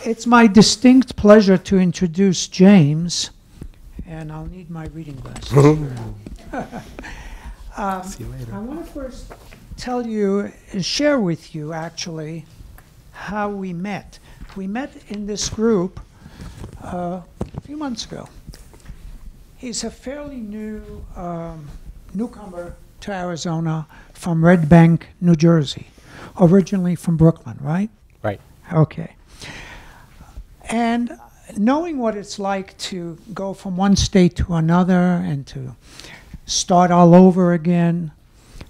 It's my distinct pleasure to introduce James, and I'll need my reading glasses. See you later. I want to first tell you, share with you actually, how we met. We met in this group a few months ago. He's a fairly new newcomer to Arizona from Red Bank, New Jersey, originally from Brooklyn, right? Right. Okay. And knowing what it's like to go from one state to another and to start all over again,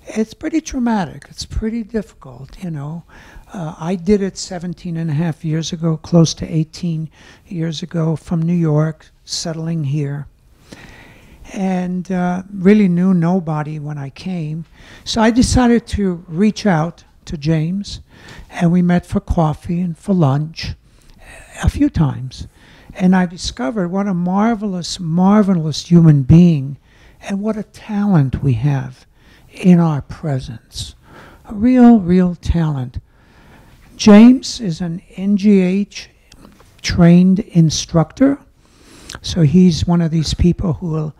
it's pretty traumatic. It's pretty difficult, you know. I did it 17 and a half years ago, close to 18 years ago, from New York, settling here. And really knew nobody when I came. So I decided to reach out to James, and we met for coffee and for lunch a few times. And I discovered what a marvelous, marvelous human being and what a talent we have in our presence. A real, real talent. James is an NGH trained instructor. So he's one of these people who will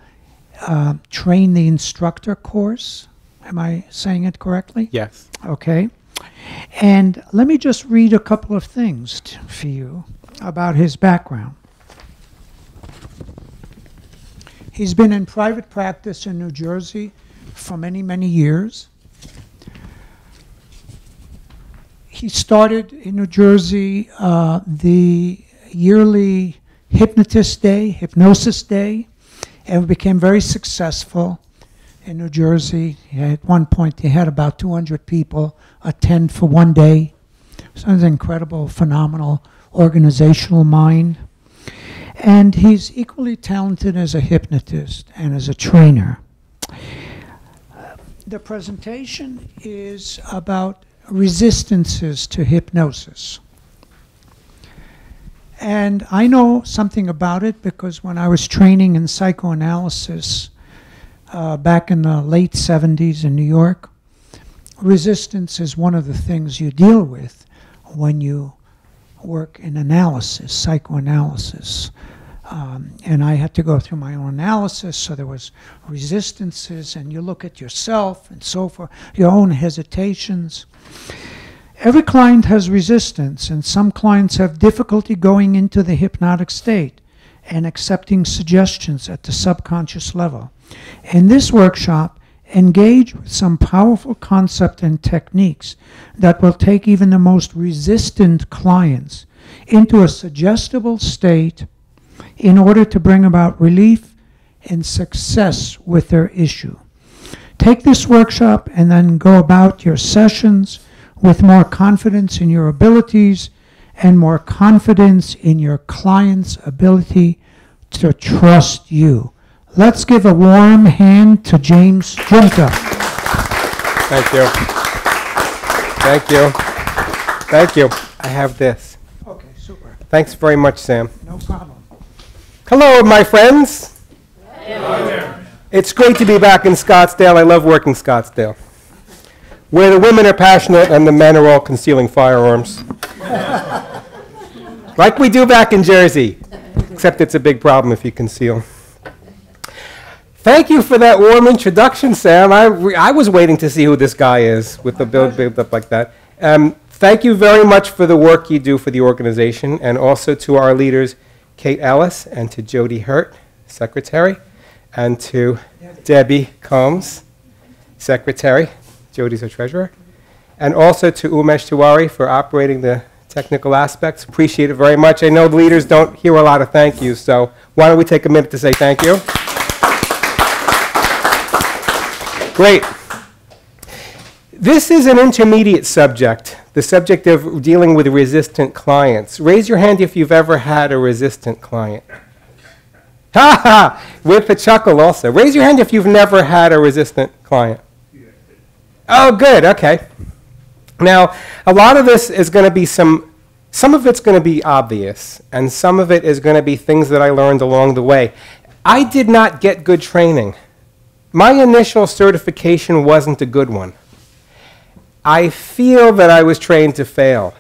train the instructor course. Am I saying it correctly? Yes. Okay. And let me just read a couple of things for you about his background. He's been in private practice in New Jersey for many, many years. He started in New Jersey the yearly Hypnosis Day, and became very successful in New Jersey. At one point, he had about 200 people attend for one day. So it's an incredible, phenomenal organizational mind. And he's equally talented as a hypnotist and as a trainer. The presentation is about resistances to hypnosis. And I know something about it because when I was training in psychoanalysis back in the late 70s in New York, resistance is one of the things you deal with when you work in analysis, psychoanalysis. And I had to go through my own analysis, so there was resistances, and you look at yourself and so forth, your own hesitations. Every client has resistance, and some clients have difficulty going into the hypnotic state and accepting suggestions at the subconscious level. In this workshop, engage with some powerful concepts and techniques that will take even the most resistant clients into a suggestible state in order to bring about relief and success with their issue. Take this workshop and then go about your sessions with more confidence in your abilities and more confidence in your client's ability to trust you. Let's give a warm hand to James Guinta. Thank you. Thank you. Thank you. I have this. Okay, super. Thanks very much, Sam. No problem. Hello, my friends. Hello there. It's great to be back in Scottsdale. I love working Scottsdale, where the women are passionate and the men are all concealing firearms. Like we do back in Jersey, except it's a big problem if you conceal. Thank you for that warm introduction, Sam. I was waiting to see who this guy is with the build up like that. Thank you very much for the work you do for the organization, and also to our leaders, Kate Ellis, and to Jody Hurt, Secretary, and to Debbie Combs, Secretary. Jody's our treasurer. And also to Umesh Tiwari for operating the technical aspects. Appreciate it very much. I know the leaders don't hear a lot of thank yous, so why don't we take a minute to say thank you. Great. This is an intermediate subject, the subject of dealing with resistant clients. Raise your hand if you've ever had a resistant client. Ha ha! With a chuckle also. Raise your hand if you've never had a resistant client. Oh, good, okay. Now, a lot of this is going to be some of it's going to be obvious, and some of it is going to be things that I learned along the way. I did not get good training. My initial certification wasn't a good one. I feel that I was trained to fail.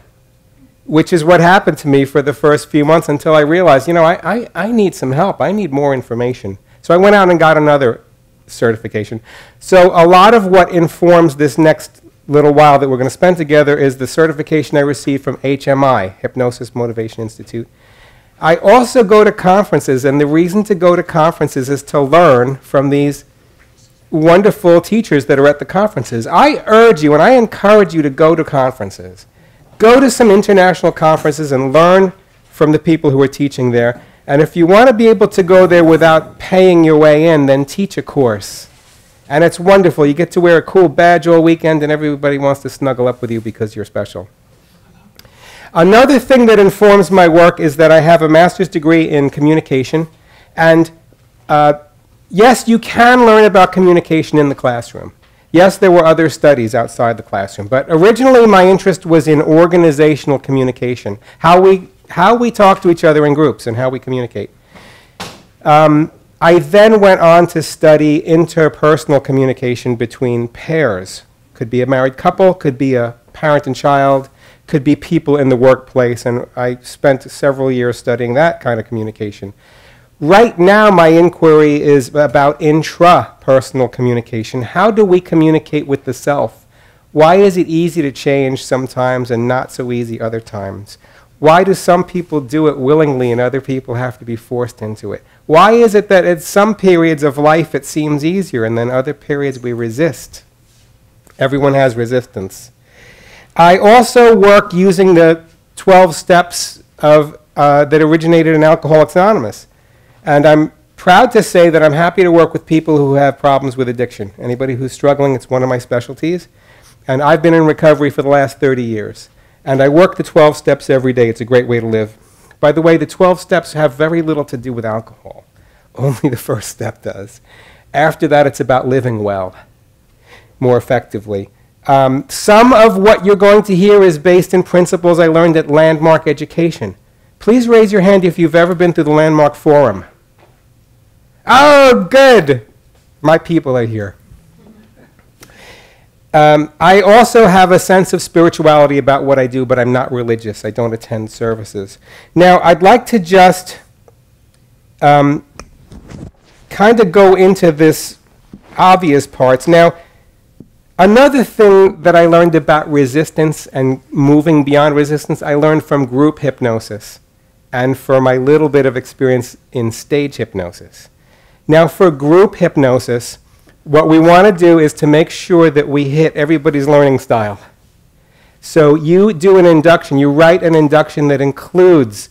which is what happened to me for the first few months until I realized, I need some help. I need more information. So I went out and got another certification. So a lot of what informs this next little while that we're going to spend together is the certification I received from HMI, Hypnosis Motivation Institute. I also go to conferences, and the reason to go to conferences is to learn from these wonderful teachers that are at the conferences. I urge you and I encourage you to go to conferences. Go to some international conferences and learn from the people who are teaching there. And if you want to be able to go there without paying your way in, then teach a course. And it's wonderful. You get to wear a cool badge all weekend, and everybody wants to snuggle up with you because you're special. Another thing that informs my work is that I have a master's degree in communication. And yes, you can learn about communication in the classroom. Yes, there were other studies outside the classroom. But originally, my interest was in organizational communication, how we talk to each other in groups and how we communicate. I then went on to study interpersonal communication between pairs. Could be a married couple, could be a parent and child, could be people in the workplace, and I spent several years studying that kind of communication. Right now, my inquiry is about intrapersonal communication. How do we communicate with the self? Why is it easy to change sometimes and not so easy other times? Why do some people do it willingly and other people have to be forced into it? Why is it that at some periods of life it seems easier and then other periods we resist? Everyone has resistance. I also work using the 12 steps that originated in Alcoholics Anonymous. And I'm proud to say that I'm happy to work with people who have problems with addiction. Anybody who's struggling, it's one of my specialties. And I've been in recovery for the last 30 years. And I work the 12 steps every day. It's a great way to live. By the way, the 12 steps have very little to do with alcohol. Only the first step does. After that, it's about living well, more effectively. Some of what you're going to hear is based in principles I learned at Landmark Education. Please raise your hand if you've ever been to the Landmark Forum. Oh, good. My people are here. I also have a sense of spirituality about what I do, but I'm not religious. I don't attend services. Now, I'd like to just kind of go into this obvious parts. Now, another thing that I learned about resistance and moving beyond resistance, I learned from group hypnosis and from my little bit of experience in stage hypnosis. Now, for group hypnosis, what we want to do is to make sure that we hit everybody's learning style. So you do an induction, you write an induction that includes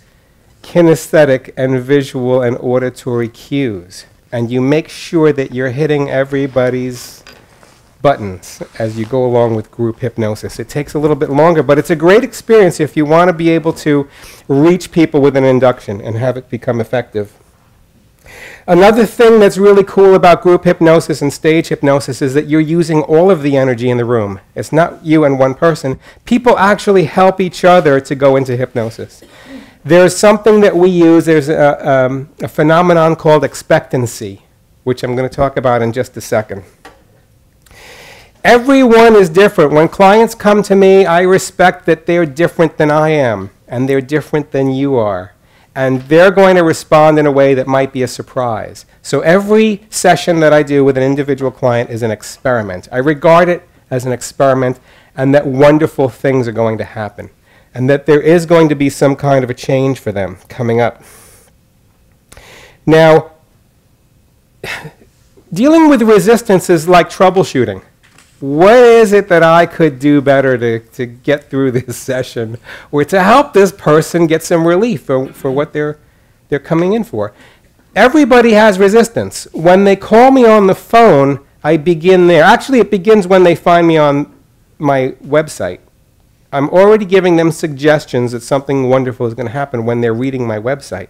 kinesthetic and visual and auditory cues. And you make sure that you're hitting everybody's buttons as you go along with group hypnosis. It takes a little bit longer, but it's a great experience if you want to be able to reach people with an induction and have it become effective. Another thing that's really cool about group hypnosis and stage hypnosis is that you're using all of the energy in the room. It's not you and one person. People actually help each other to go into hypnosis. There's something that we use, there's a phenomenon called expectancy, which I'm going to talk about in just a second. Everyone is different. When clients come to me, I respect that they're different than I am, and they're different than you are. And they're going to respond in a way that might be a surprise. So every session that I do with an individual client is an experiment. I regard it as an experiment, and that wonderful things are going to happen, and that there is going to be some kind of a change for them coming up. Now, dealing with resistance is like troubleshooting. What is it that I could do better to get through this session, or to help this person get some relief for what they're coming in for? Everybody has resistance. When they call me on the phone, I begin there. Actually, it begins when they find me on my website. I'm already giving them suggestions that something wonderful is going to happen when they're reading my website.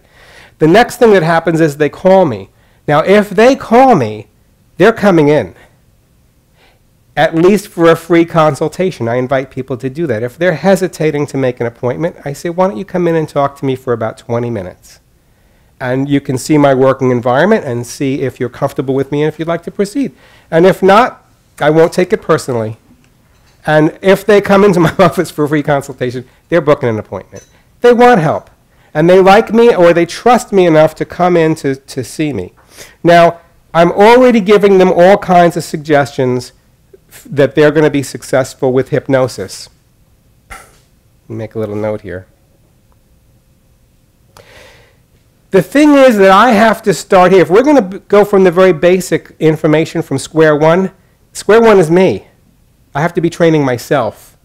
The next thing that happens is they call me. Now, if they call me, they're coming in. At least for a free consultation. I invite people to do that. If they're hesitating to make an appointment, I say, why don't you come in and talk to me for about 20 minutes? And you can see my working environment and see if you're comfortable with me and if you'd like to proceed. And if not, I won't take it personally. And if they come into my office for a free consultation, they're booking an appointment. They want help. And they like me or they trust me enough to come in to see me. Now, I'm already giving them all kinds of suggestions that they're going to be successful with hypnosis. Make a little note here. The thing is that I have to start here. If we're going to go from the very basic information from square one is me. I have to be training myself.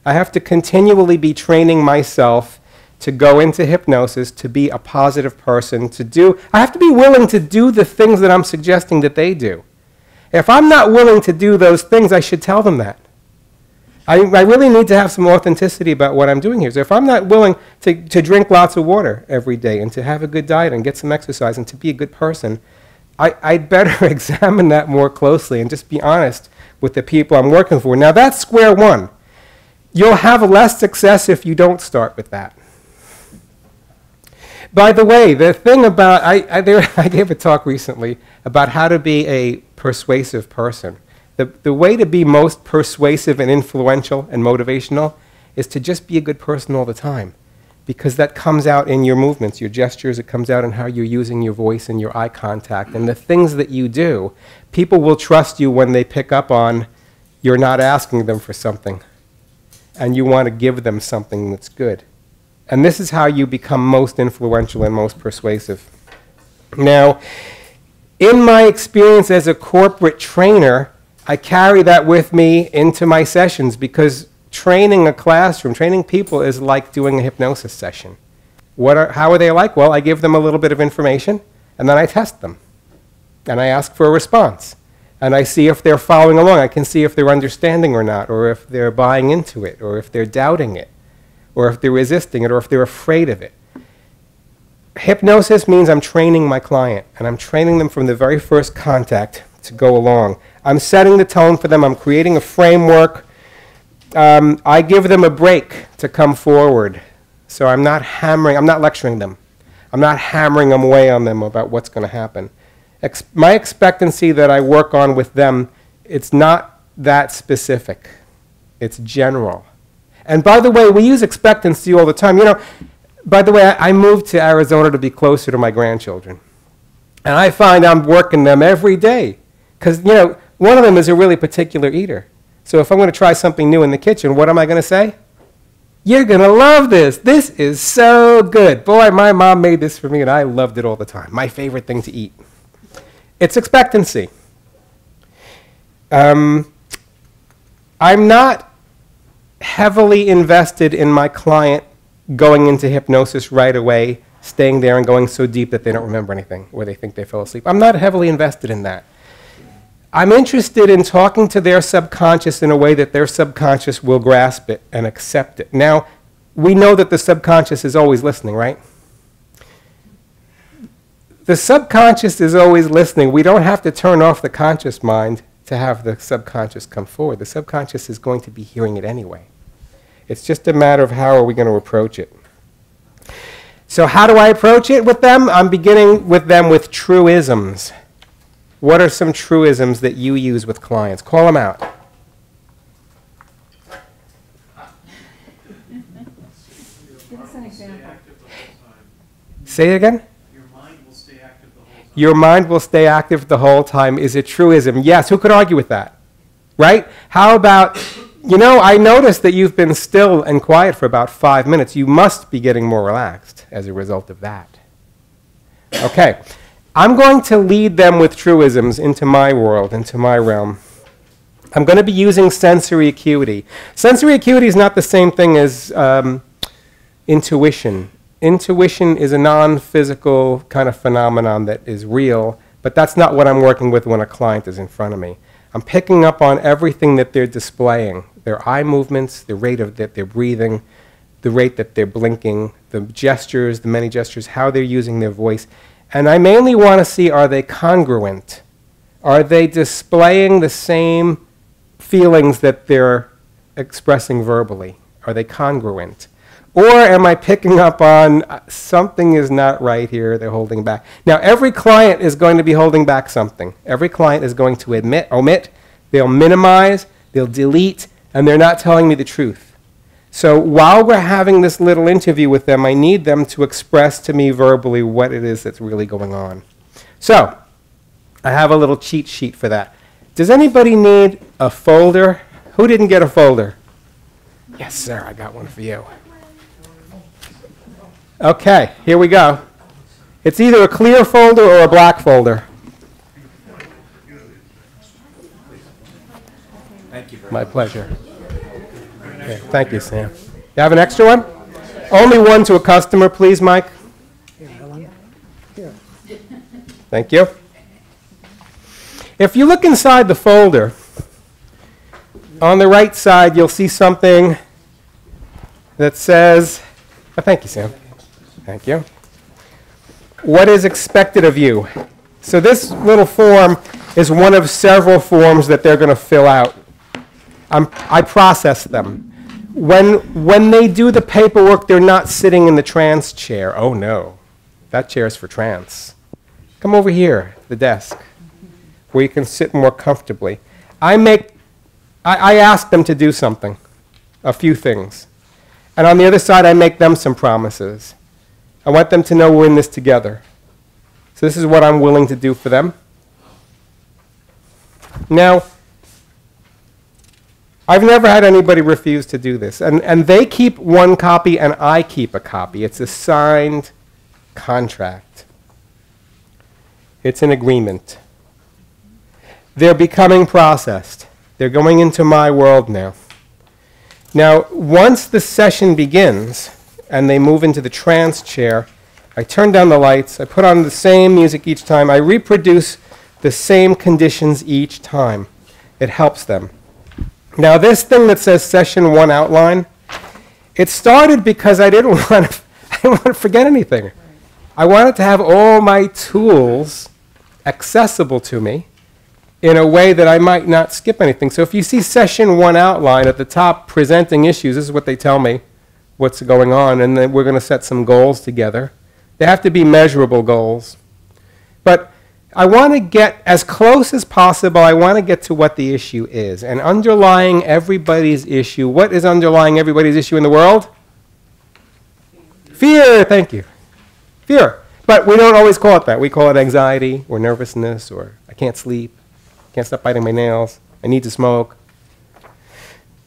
I have to continually be training myself to go into hypnosis, to be a positive person, I have to be willing to do the things that I'm suggesting that they do. If I'm not willing to do those things, I should tell them that. I really need to have some authenticity about what I'm doing here. So if I'm not willing to drink lots of water every day and to have a good diet and get some exercise and to be a good person, I'd better examine that more closely and just be honest with the people I'm working for. Now that's square one. You'll have less success if you don't start with that. By the way, the thing about, I gave a talk recently about how to be a persuasive person. The way to be most persuasive and influential and motivational is to just be a good person all the time. Because that comes out in your movements, your gestures, it comes out in how you're using your voice and your eye contact. And the things that you do, people will trust you when they pick up on you're not asking them for something. And you want to give them something that's good. And this is how you become most influential and most persuasive. Now, in my experience as a corporate trainer, I carry that with me into my sessions because training a classroom, training people is like doing a hypnosis session. How are they like? Well, I give them a little bit of information, and then I test them. And I ask for a response. And I see if they're following along. I can see if they're understanding or not, or if they're buying into it, or if they're doubting it, or if they're resisting it, or if they're afraid of it. Hypnosis means I'm training my client, and I'm training them from the very first contact to go along. I'm setting the tone for them. I'm creating a framework. I give them a break to come forward. So I'm not lecturing them. I'm not hammering them away on them about what's going to happen. My expectancy that I work on with them, it's not that specific. It's general. And by the way, we use expectancy all the time. You know, by the way, I moved to Arizona to be closer to my grandchildren. And I find I'm working them every day. Because, you know, one of them is a really particular eater. So if I'm going to try something new in the kitchen, what am I going to say? You're going to love this. This is so good. Boy, my mom made this for me, and I loved it all the time. My favorite thing to eat. It's expectancy. I'm not heavily invested in my client going into hypnosis right away, staying there and going so deep that they don't remember anything, or they think they fell asleep. I'm not heavily invested in that. I'm interested in talking to their subconscious in a way that their subconscious will grasp it and accept it. Now, we know that the subconscious is always listening, right? The subconscious is always listening. We don't have to turn off the conscious mind to have the subconscious come forward. The subconscious is going to be hearing it anyway. It's just a matter of how are we going to approach it. So how do I approach it with them? I'm beginning with them with truisms. What are some truisms that you use with clients? Call them out. Give us an example. Say it again? Your mind will stay active the whole time. Your mind will stay active the whole time is a truism. Yes, who could argue with that? Right? How about, you know, I noticed that you've been still and quiet for about 5 minutes. You must be getting more relaxed as a result of that. Okay. I'm going to lead them with truisms into my world, into my realm. I'm going to be using sensory acuity. Sensory acuity is not the same thing as intuition. Intuition is a non-physical kind of phenomenon that is real, but that's not what I'm working with when a client is in front of me. I'm picking up on everything that they're displaying, their eye movements, the rate of that they're breathing, the rate that they're blinking, the gestures, the many gestures, how they're using their voice. And I mainly want to see, are they congruent? Are they displaying the same feelings that they're expressing verbally? Are they congruent? Or am I picking up on something is not right here, they're holding back? Now, every client is going to be holding back something. Every client is going to omit, they'll minimize, they'll delete, and they're not telling me the truth. So while we're having this little interview with them, I need them to express to me verbally what it is that's really going on. So I have a little cheat sheet for that. Does anybody need a folder? Who didn't get a folder? Yes, sir, I got one for you. Okay, here we go. It's either a clear folder or a black folder. Thank you very My pleasure. Okay, thank you, Sam. You have an extra one? Only one to a customer, please, Mike. Thank you. If you look inside the folder, on the right side, you'll see something that says, oh, thank you, Sam. Thank you. What is expected of you? So this little form is one of several forms that they're going to fill out. I process them. When they do the paperwork, they're not sitting in the trance chair. Oh, no. That chair is for trance. Come over here, the desk, where you can sit more comfortably. I ask them to do something, a few things. And on the other side, I make them some promises. I want them to know we're in this together. So this is what I'm willing to do for them. Now, I've never had anybody refuse to do this. And they keep one copy and I keep a copy. It's a signed contract. It's an agreement. They're becoming processed. They're going into my world now. Now, once the session begins and they move into the trance chair, I turn down the lights, I put on the same music each time, I reproduce the same conditions each time. It helps them. Now, this thing that says Session 1 Outline, it started because I didn't want to forget anything. I wanted to have all my tools accessible to me in a way that I might not skip anything. So if you see Session 1 Outline at the top, presenting issues, this is what they tell me, what's going on, and then we're going to set some goals together. They have to be measurable goals. But I want to get as close as possible. I want to get to what the issue is. And underlying everybody's issue, what is underlying everybody's issue in the world? Fear, thank you. Fear. But we don't always call it that. We call it anxiety or nervousness or I can't sleep, can't stop biting my nails, I need to smoke.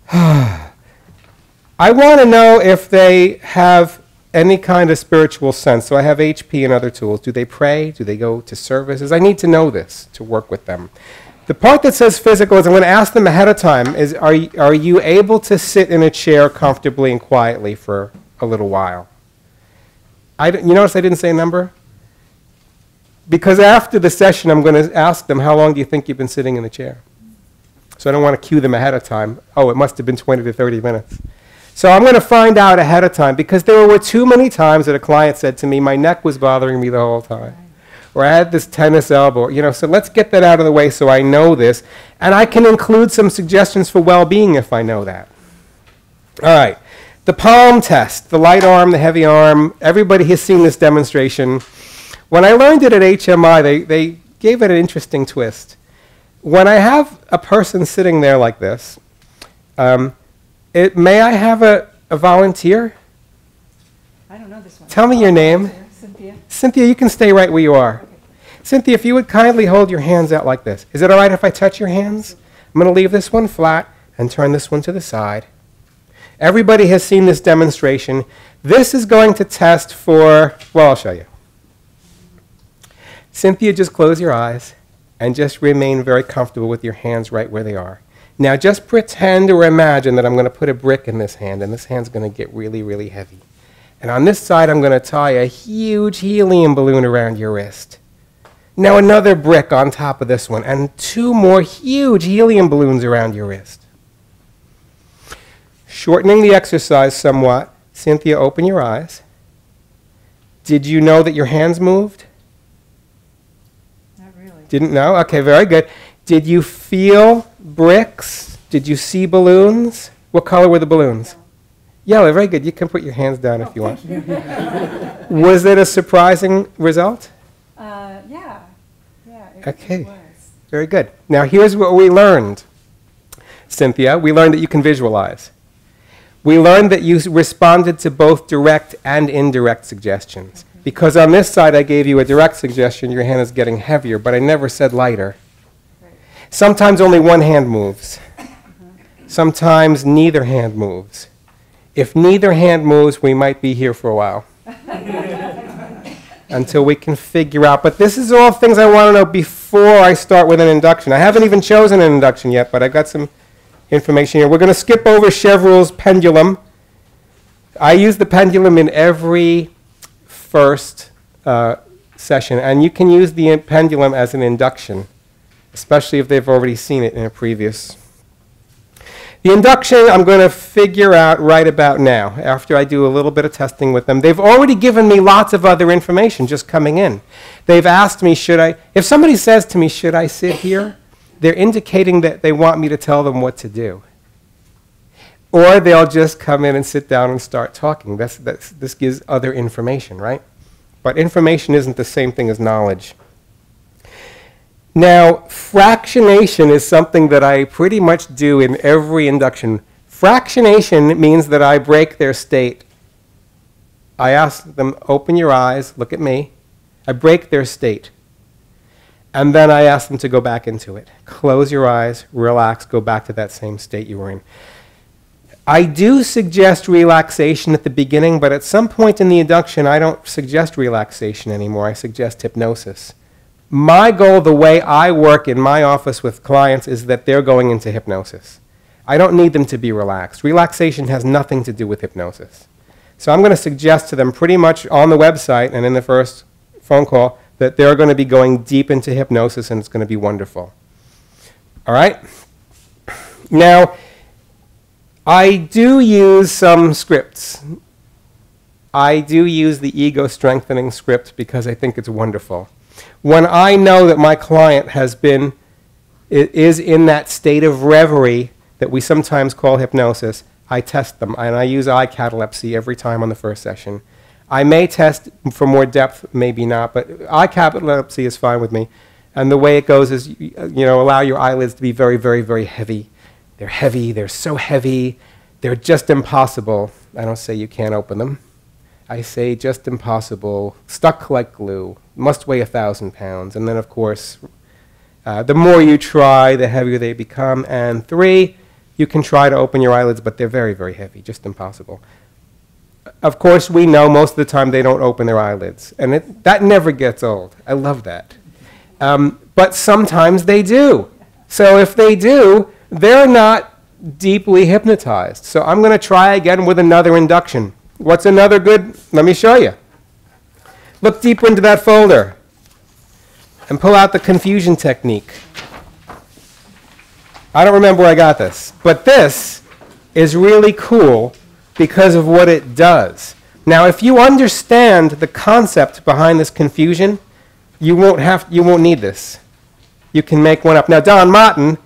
I want to know if they have any kind of spiritual sense. So I have HP and other tools. Do they pray? Do they go to services? I need to know this to work with them. The part that says physical is I'm going to ask them ahead of time, is are you able to sit in a chair comfortably and quietly for a little while? You notice I didn't say a number? Because after the session, I'm going to ask them, how long do you think you've been sitting in the chair? So I don't want to cue them ahead of time. Oh, it must have been 20 to 30 minutes. So I'm going to find out ahead of time, because there were too many times that a client said to me, my neck was bothering me the whole time. Or I had this tennis elbow. So let's get that out of the way so I know this. And I can include some suggestions for well-being if I know that. All right. The palm test, the light arm, the heavy arm. Everybody has seen this demonstration. When I learned it at HMI, they gave it an interesting twist. When I have a person sitting there like this, may I have a volunteer? I don't know this one. Tell me your name. Cynthia. Cynthia, you can stay right where you are. Okay. Cynthia, if you would kindly hold your hands out like this. Is it all right if I touch your hands? I'm going to leave this one flat and turn this one to the side. Everybody has seen this demonstration. This is going to test for, well, I'll show you. Cynthia, just close your eyes and just remain very comfortable with your hands right where they are. Now just pretend or imagine that I'm going to put a brick in this hand, and this hand's going to get really, really heavy. And on this side, I'm going to tie a huge helium balloon around your wrist. Now another brick on top of this one, and 2 more huge helium balloons around your wrist. Shortening the exercise somewhat, Cynthia, open your eyes. Did you know that your hands moved? Not really. Didn't know? Okay, very good. Did you feel bricks? Did you see balloons? What color were the balloons? Yellow, very good. You can put your hands down if you want. Was it a surprising result? Yeah. Yeah, it Okay. was. Very good. Now here's what we learned. Cynthia. We learned that you can visualize. We learned that you responded to both direct and indirect suggestions. Because on this side I gave you a direct suggestion, your hand is getting heavier, but I never said lighter. Right. Sometimes only one hand moves. Sometimes neither hand moves. If neither hand moves, we might be here for a while. Until we can figure out. But this is all things I want to know before I start with an induction. I haven't even chosen an induction yet, but I've got some information here. We're going to skip over Chevreul's pendulum. I use the pendulum in every first session, and you can use the pendulum as an induction, especially if they've already seen it in a previous. The induction I'm going to figure out right about now, after I do a little bit of testing with them. They've already given me lots of other information just coming in. They've asked me, if somebody says to me, should I sit here? They're indicating that they want me to tell them what to do. Or they'll just come in and sit down and start talking. This gives other information, right? But information isn't the same thing as knowledge. Now, fractionation is something that I pretty much do in every induction. Fractionation means that I break their state. I ask them, open your eyes, look at me. I break their state. And then I ask them to go back into it. Close your eyes, relax, go back to that same state you were in. I do suggest relaxation at the beginning, but at some point in the induction, I don't suggest relaxation anymore. I suggest hypnosis. My goal, the way I work in my office with clients, is that they're going into hypnosis. I don't need them to be relaxed. Relaxation has nothing to do with hypnosis. So I'm going to suggest to them pretty much on the website and in the first phone call that they're going to be going deep into hypnosis, and it's going to be wonderful. All right? Now, I do use some scripts. I do use the ego strengthening script because I think it's wonderful. When I know that my client is in that state of reverie that we sometimes call hypnosis, I test them, and I use eye catalepsy every time on the first session. I may test for more depth, maybe not, but eye catalepsy is fine with me. And the way it goes is, allow your eyelids to be very, very, very heavy. They're heavy, they're so heavy, they're just impossible. I don't say you can't open them. I say just impossible, stuck like glue, must weigh 1,000 pounds. And then, of course, the more you try, the heavier they become. And 3, you can try to open your eyelids, but they're very, very heavy, just impossible. Of course, we know most of the time they don't open their eyelids. And that never gets old. I love that. But sometimes they do. So if they do, they're not deeply hypnotized. So I'm going to try again with another induction. What's another good? Let me show you. Look deeper into that folder and pull out the confusion technique. I don't remember where I got this, but this is really cool because of what it does. Now, if you understand the concept behind this confusion, you won't need this. You can make one up. Now, Don Martin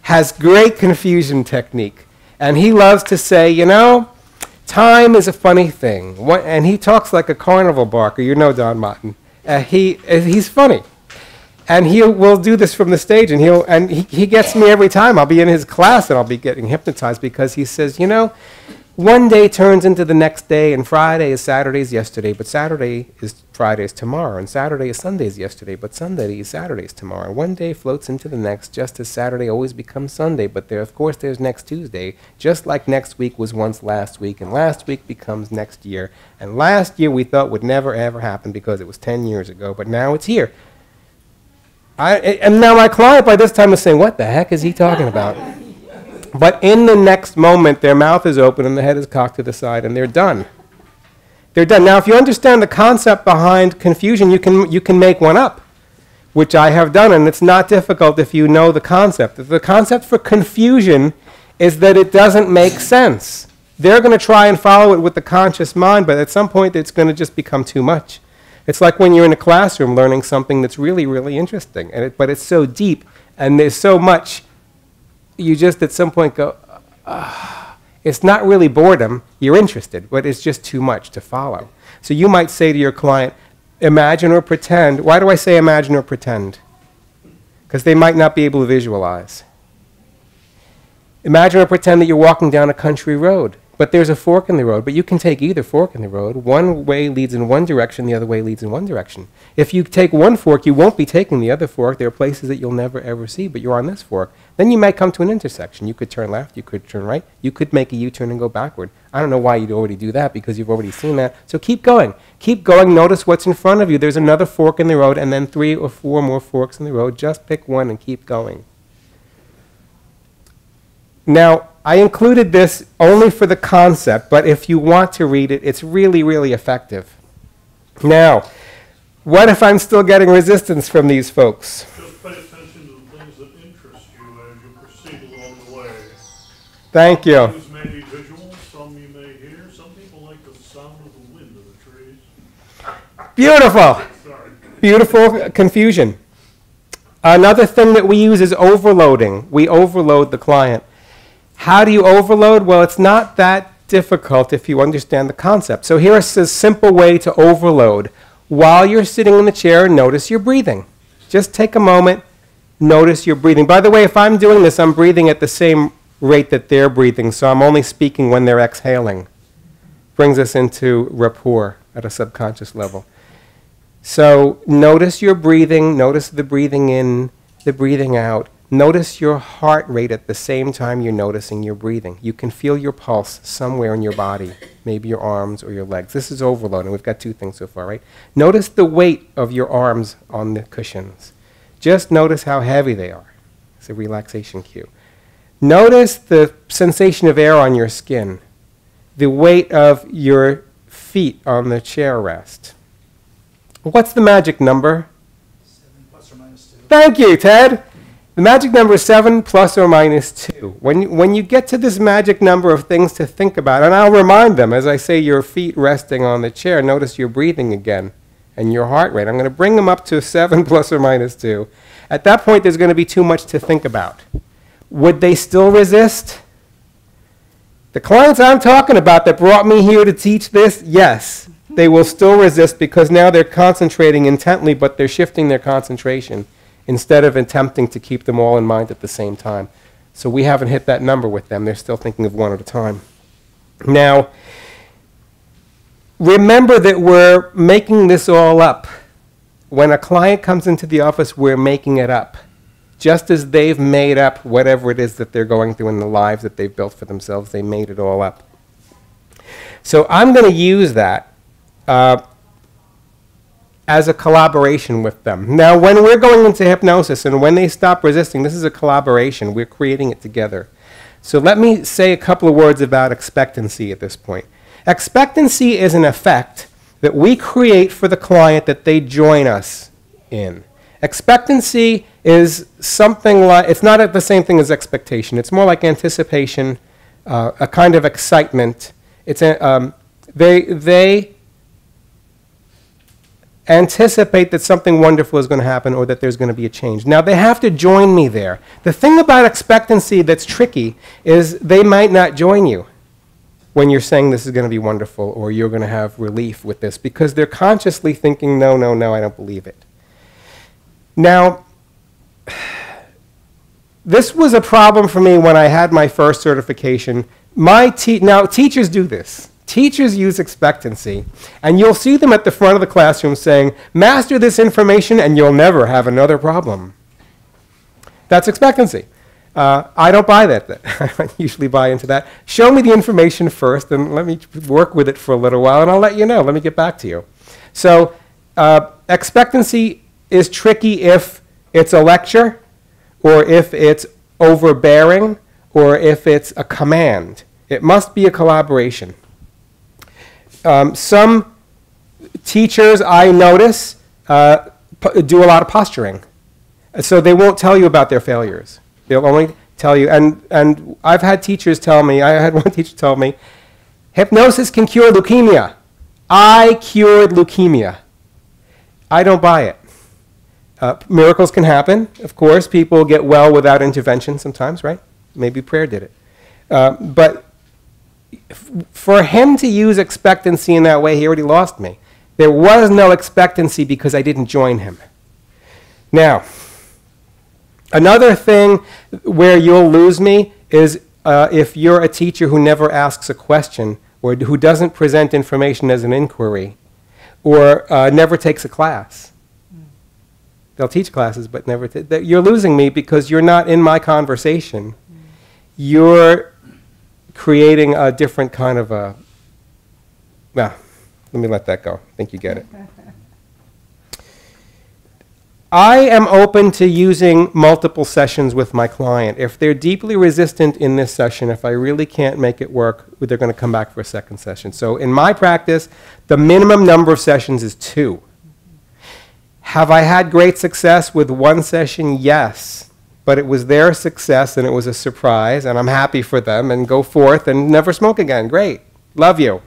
has great confusion technique, and he loves to say, time is a funny thing. And he talks like a carnival barker. Don Martin. He's funny. And we'll do this from the stage, and he gets me every time. I'll be in his class, and I'll be getting hypnotized because he says, one day turns into the next day, and Friday is Saturday's yesterday, but Saturday is Friday's tomorrow, and Saturday is Sunday's yesterday, but Sunday is Saturday's tomorrow. One day floats into the next, just as Saturday always becomes Sunday, but of course there's next Tuesday, just like next week was once last week, and last week becomes next year, and last year we thought would never ever happen because it was 10 years ago, but now it's here. And now my client by this time is saying, what the heck is he talking about? But in the next moment, their mouth is open and the head is cocked to the side, and they're done. They're done. Now, if you understand the concept behind confusion, you can make one up, which I have done, and it's not difficult if you know the concept. The concept for confusion is that it doesn't make sense. They're going to try and follow it with the conscious mind, but at some point, it's going to just become too much. It's like when you're in a classroom learning something that's really, really interesting, but it's so deep, and there's so much. You just at some point go, it's not really boredom, you're interested, but it's just too much to follow. So you might say to your client, imagine or pretend. Why do I say imagine or pretend? Because they might not be able to visualize. Imagine or pretend that you're walking down a country road, but there's a fork in the road, but you can take either fork in the road. One way leads in one direction, the other way leads in one direction. If you take one fork, you won't be taking the other fork. There are places that you'll never ever see, but you're on this fork. Then you might come to an intersection. You could turn left, you could turn right, you could make a U-turn and go backward. I don't know why you'd already do that, because you've already seen that. So keep going. Keep going. Notice what's in front of you. There's another fork in the road, and then 3 or 4 more forks in the road. Just pick one and keep going. Now, I included this only for the concept, but if you want to read it, it's really, really effective. Now, what if I'm still getting resistance from these folks? Just pay attention to the things that interest you as you proceed along the way. Thank you. Things may be visual, some you may hear. Some people like the sound of the wind in the trees. Beautiful. Sorry. Beautiful confusion. Another thing that we use is overloading. We overload the client. How do you overload? Well, it's not that difficult if you understand the concept. So here's a simple way to overload. While you're sitting in the chair, notice your breathing. Just take a moment, notice your breathing. By the way, if I'm doing this, I'm breathing at the same rate that they're breathing, so I'm only speaking when they're exhaling. Brings us into rapport at a subconscious level. So notice your breathing, notice the breathing in, the breathing out. Notice your heart rate at the same time you're noticing your breathing. You can feel your pulse somewhere in your body, maybe your arms or your legs. This is overloading. We've got 2 things so far, right? Notice the weight of your arms on the cushions. Just notice how heavy they are. It's a relaxation cue. Notice the sensation of air on your skin, the weight of your feet on the chair rest. What's the magic number? 7 plus or minus 2. Thank you, Ted. The magic number is 7 plus or minus 2. When you get to this magic number of things to think about, and I'll remind them as I say your feet resting on the chair, notice your breathing again and your heart rate. I'm going to bring them up to 7 plus or minus 2. At that point, there's going to be too much to think about. Would they still resist? The clients I'm talking about that brought me here to teach this, yes, they will still resist because now they're concentrating intently, but they're shifting their concentration instead of attempting to keep them all in mind at the same time. So we haven't hit that number with them. They're still thinking of one at a time. Now, remember that we're making this all up. When a client comes into the office, we're making it up. Just as they've made up whatever it is that they're going through in the lives that they've built for themselves, they made it all up. So I'm going to use that as a collaboration with them. Now, when we're going into hypnosis and when they stop resisting, this is a collaboration. We're creating it together. So let me say a couple of words about expectancy at this point. Expectancy is an effect that we create for the client that they join us in. Expectancy is something like, it's not the same thing as expectation. It's more like anticipation, a kind of excitement. It's they anticipate that something wonderful is going to happen or that there's going to be a change. Now, they have to join me there. The thing about expectancy that's tricky is they might not join you when you're saying this is going to be wonderful or you're going to have relief with this because they're consciously thinking, no, no, no, I don't believe it. Now, this was a problem for me when I had my first certification. Now, teachers do this. Teachers use expectancy, and you'll see them at the front of the classroom saying, master this information and you'll never have another problem. That's expectancy. I don't buy that. I don't usually buy into that. Show me the information first and let me work with it for a little while and I'll let you know. Let me get back to you. So expectancy is tricky if it's a lecture or if it's overbearing or if it's a command. It must be a collaboration. Some teachers, I notice, do a lot of posturing. So they won't tell you about their failures. They'll only tell you, and I've had teachers tell me, I had one teacher tell me, hypnosis can cure leukemia. I cured leukemia. I don't buy it. Miracles can happen, of course. People get well without intervention sometimes, right? Maybe prayer did it. But for him to use expectancy in that way, he already lost me. There was no expectancy because I didn't join him. Now, another thing where you'll lose me is if you're a teacher who never asks a question or who doesn't present information as an inquiry or never takes a class. They'll teach classes, but never. You're losing me because you're not in my conversation. You're creating a different kind of a. Well, let me let that go. I think you get it. I am open to using multiple sessions with my client. If they're deeply resistant in this session, if I really can't make it work, they're going to come back for a second session. So in my practice, the minimum number of sessions is 2. Have I had great success with one session? Yes. But it was their success and it was a surprise and I'm happy for them and go forth and never smoke again. Great. Love you.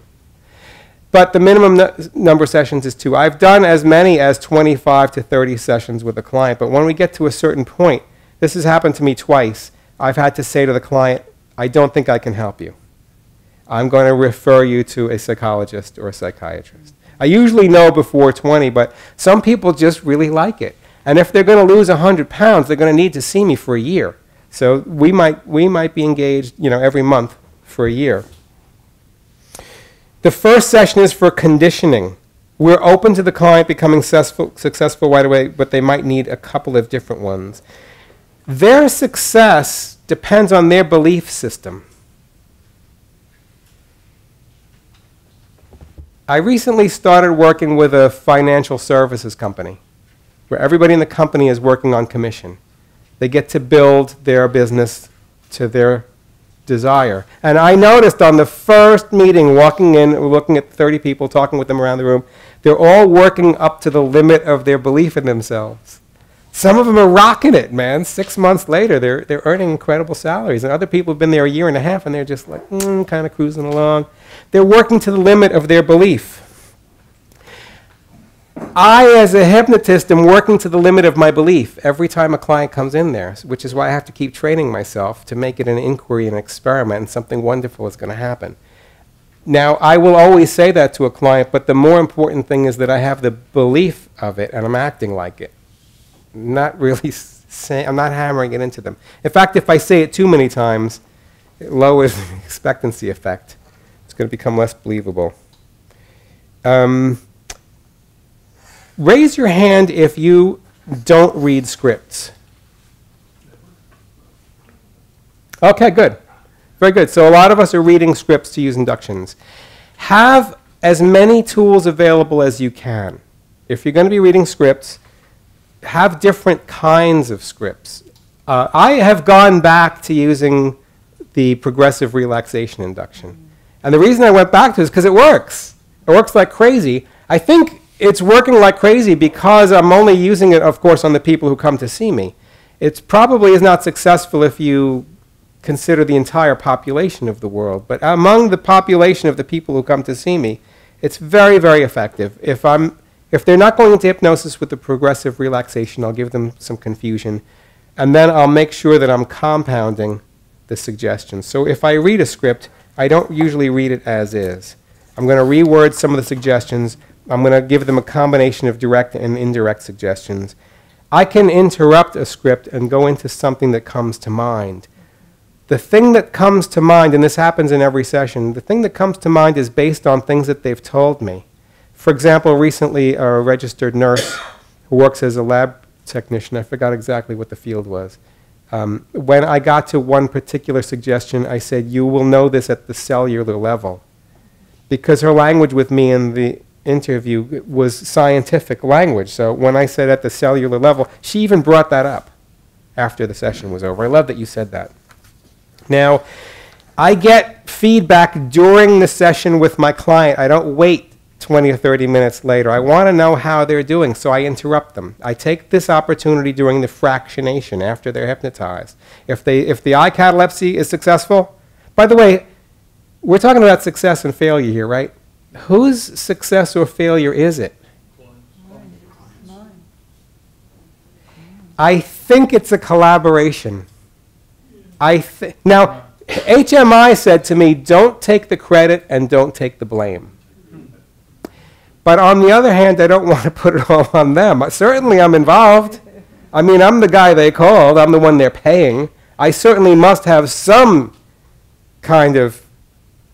But the minimum number of sessions is 2. I've done as many as 25 to 30 sessions with a client. But when we get to a certain point, this has happened to me twice, I've had to say to the client, I don't think I can help you. I'm going to refer you to a psychologist or a psychiatrist. I usually know before 20, but some people just really like it. And if they're going to lose 100 pounds, they're going to need to see me for a year. So we might be engaged, every month for a year. The first session is for conditioning. We're open to the client becoming successful right away, but they might need a couple of different ones. Their success depends on their belief system. I recently started working with a financial services company where everybody in the company is working on commission. They get to build their business to their desire. And I noticed on the first meeting, walking in, looking at 30 people, talking with them around the room, they're all working up to the limit of their belief in themselves. Some of them are rocking it, man. 6 months later, they're earning incredible salaries. And other people have been there a year and a half, and they're just like, kind of cruising along. They're working to the limit of their belief. I, as a hypnotist, am working to the limit of my belief every time a client comes in there, which is why I have to keep training myself to make it an inquiry, an experiment, and something wonderful is going to happen. Now, I will always say that to a client, but the more important thing is that I have the belief of it and I'm acting like it. Not really saying, I'm not hammering it into them. In fact, if I say it too many times, it lowers the expectancy effect. It's going to become less believable. Raise your hand if you don't read scripts. Okay, good. Very good. So a lot of us are reading scripts to use inductions. Have as many tools available as you can. If you're going to be reading scripts, have different kinds of scripts. I have gone back to using the progressive relaxation induction. And the reason I went back to it is because it works. It works like crazy. I think it's working like crazy because I'm only using it, of course, on the people who come to see me. It probably is not successful if you consider the entire population of the world. But among the population of the people who come to see me, it's very, very effective. If they're not going into hypnosis with the progressive relaxation, I'll give them some confusion. And then I'll make sure that I'm compounding the suggestions. So if I read a script, I don't usually read it as is. I'm going to reword some of the suggestions. I'm going to give them a combination of direct and indirect suggestions. I can interrupt a script and go into something that comes to mind. The thing that comes to mind, and this happens in every session, the thing that comes to mind is based on things that they've told me. For example, recently a registered nurse who works as a lab technician, I forgot exactly what the field was. When I got to one particular suggestion, I said, you will know this at the cellular level. Because her language with me in the interview was scientific language. So when I said at the cellular level, she even brought that up after the session was over. I love that you said that. Now, I get feedback during the session with my client. I don't wait 20 or 30 minutes later. I want to know how they're doing, so I interrupt them. I take this opportunity during the fractionation after they're hypnotized. If the eye catalepsy is successful, by the way, we're talking about success and failure here, right? Whose success or failure is it? Mine. I think it's a collaboration. Now, HMI said to me, don't take the credit and don't take the blame. But on the other hand, I don't want to put it all on them. Certainly I'm involved. I mean, I'm the guy they called. I'm the one they're paying. I certainly must have some kind of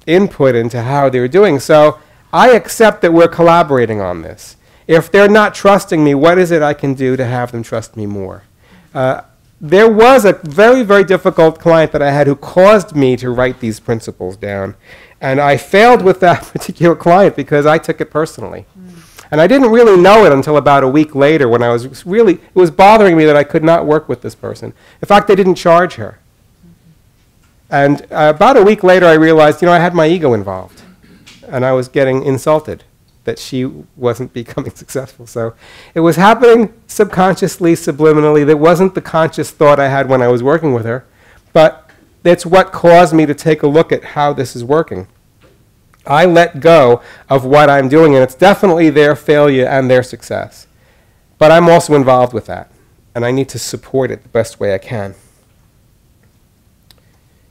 input into how they're doing. So I accept that we're collaborating on this. If they're not trusting me, what is it I can do to have them trust me more? There was a very, very difficult client that I had who caused me to write these principles down. And I failed with that particular client because I took it personally. And I didn't really know it until about a week later when I was really, it was bothering me that I could not work with this person. In fact, they didn't charge her. And about a week later, I realized, I had my ego involved. And I was getting insulted that she wasn't becoming successful. So it was happening subconsciously, subliminally. That wasn't the conscious thought I had when I was working with her. But it's what caused me to take a look at how this is working. I let go of what I'm doing, and it's definitely their failure and their success. But I'm also involved with that, and I need to support it the best way I can.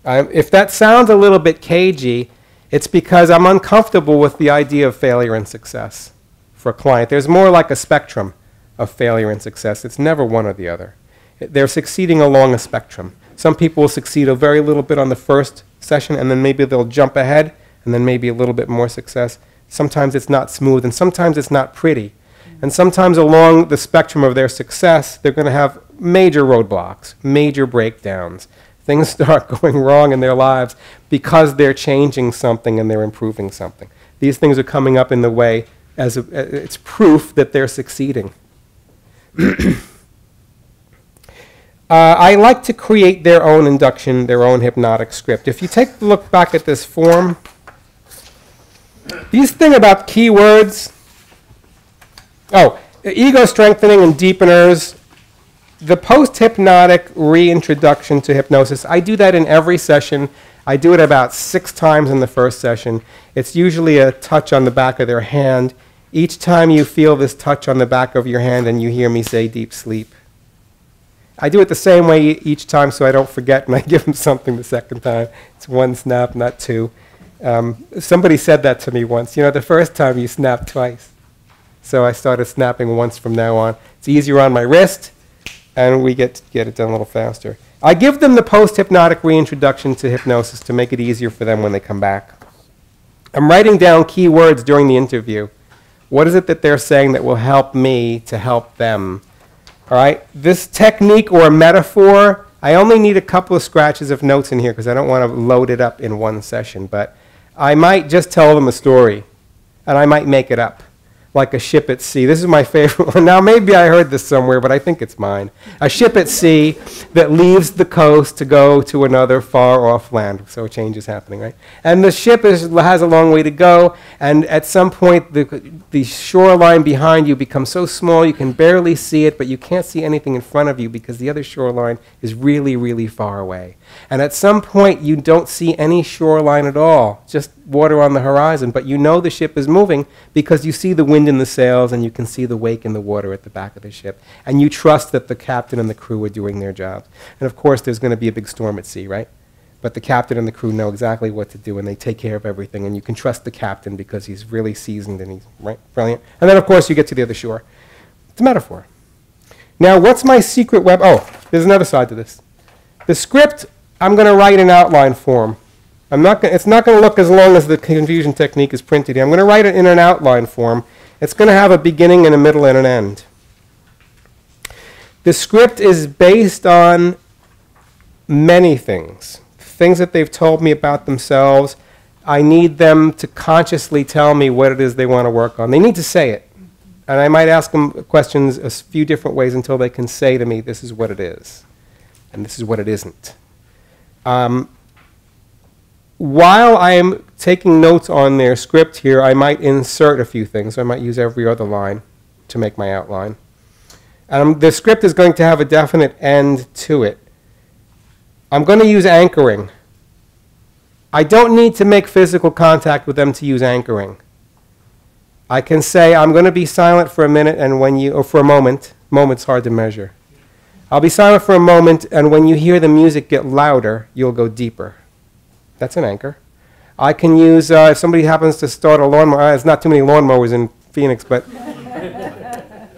If that sounds a little bit cagey, it's because I'm uncomfortable with the idea of failure and success for a client. There's more like a spectrum of failure and success. It's never one or the other. They're succeeding along a spectrum. Some people will succeed a very little bit on the first session, and then maybe they'll jump ahead, and then maybe a little bit more success. Sometimes it's not smooth, and sometimes it's not pretty. And sometimes along the spectrum of their success, they're going to have major roadblocks, major breakdowns. Things start going wrong in their lives because they're changing something and they're improving something. These things are coming up in the way as it's proof that they're succeeding. I like to create their own induction, their own hypnotic script. If you take a look back at this form, these things about keywords, ego strengthening and deepeners, the post-hypnotic reintroduction to hypnosis, I do that in every session. I do it about 6 times in the first session. It's usually a touch on the back of their hand. Each time you feel this touch on the back of your hand and you hear me say deep sleep. I do it the same way each time so I don't forget and I give them something the second time. It's 1 snap, not 2. Somebody said that to me once. The first time you snap twice. So I started snapping once from now on. It's easier on my wrist, and we get it done a little faster. I give them the post-hypnotic reintroduction to hypnosis to make it easier for them when they come back. I'm writing down key words during the interview. What is it that they're saying that will help me to help them? All right? This technique or metaphor, I only need a couple of scratches of notes in here because I don't want to load it up in one session. But I might just tell them a story, and I might make it up, like a ship at sea. This is my favorite one. Now, maybe I heard this somewhere, but I think it's mine. A ship at sea that leaves the coast to go to another far-off land. So a change is happening, right? And the ship has a long way to go, and at some point, the shoreline behind you becomes so small you can barely see it, but you can't see anything in front of you because the other shoreline is really, really far away. And at some point, you don't see any shoreline at all, just water on the horizon, but you know the ship is moving because you see the wind in the sails and you can see the wake in the water at the back of the ship. And you trust that the captain and the crew are doing their jobs. And of course, there's going to be a big storm at sea, right? But the captain and the crew know exactly what to do and they take care of everything. And you can trust the captain because he's really seasoned and he's brilliant. And then, of course, you get to the other shore. It's a metaphor. Now, what's my secret web? Oh, there's another side to this. The script, I'm going to write in outline form. It's not going to look as long as the confusion technique is printed here. I'm going to write it in an outline form. It's going to have a beginning and a middle and an end. The script is based on many things that they've told me about themselves. I need them to consciously tell me what it is they want to work on. They need to say it. And I might ask them questions a few different ways until they can say to me, this is what it is, and this is what it isn't. While I am taking notes on their script here, I might insert a few things. I might use every other line to make my outline. The script is going to have a definite end to it. I'm going to use anchoring. I don't need to make physical contact with them to use anchoring. I can say, I'm going to be silent for a minute, and or for a moment. Moment's hard to measure. I'll be silent for a moment, and when you hear the music get louder, you'll go deeper. That's an anchor. I can use, if somebody happens to start a lawnmower, there's not too many lawnmowers in Phoenix, but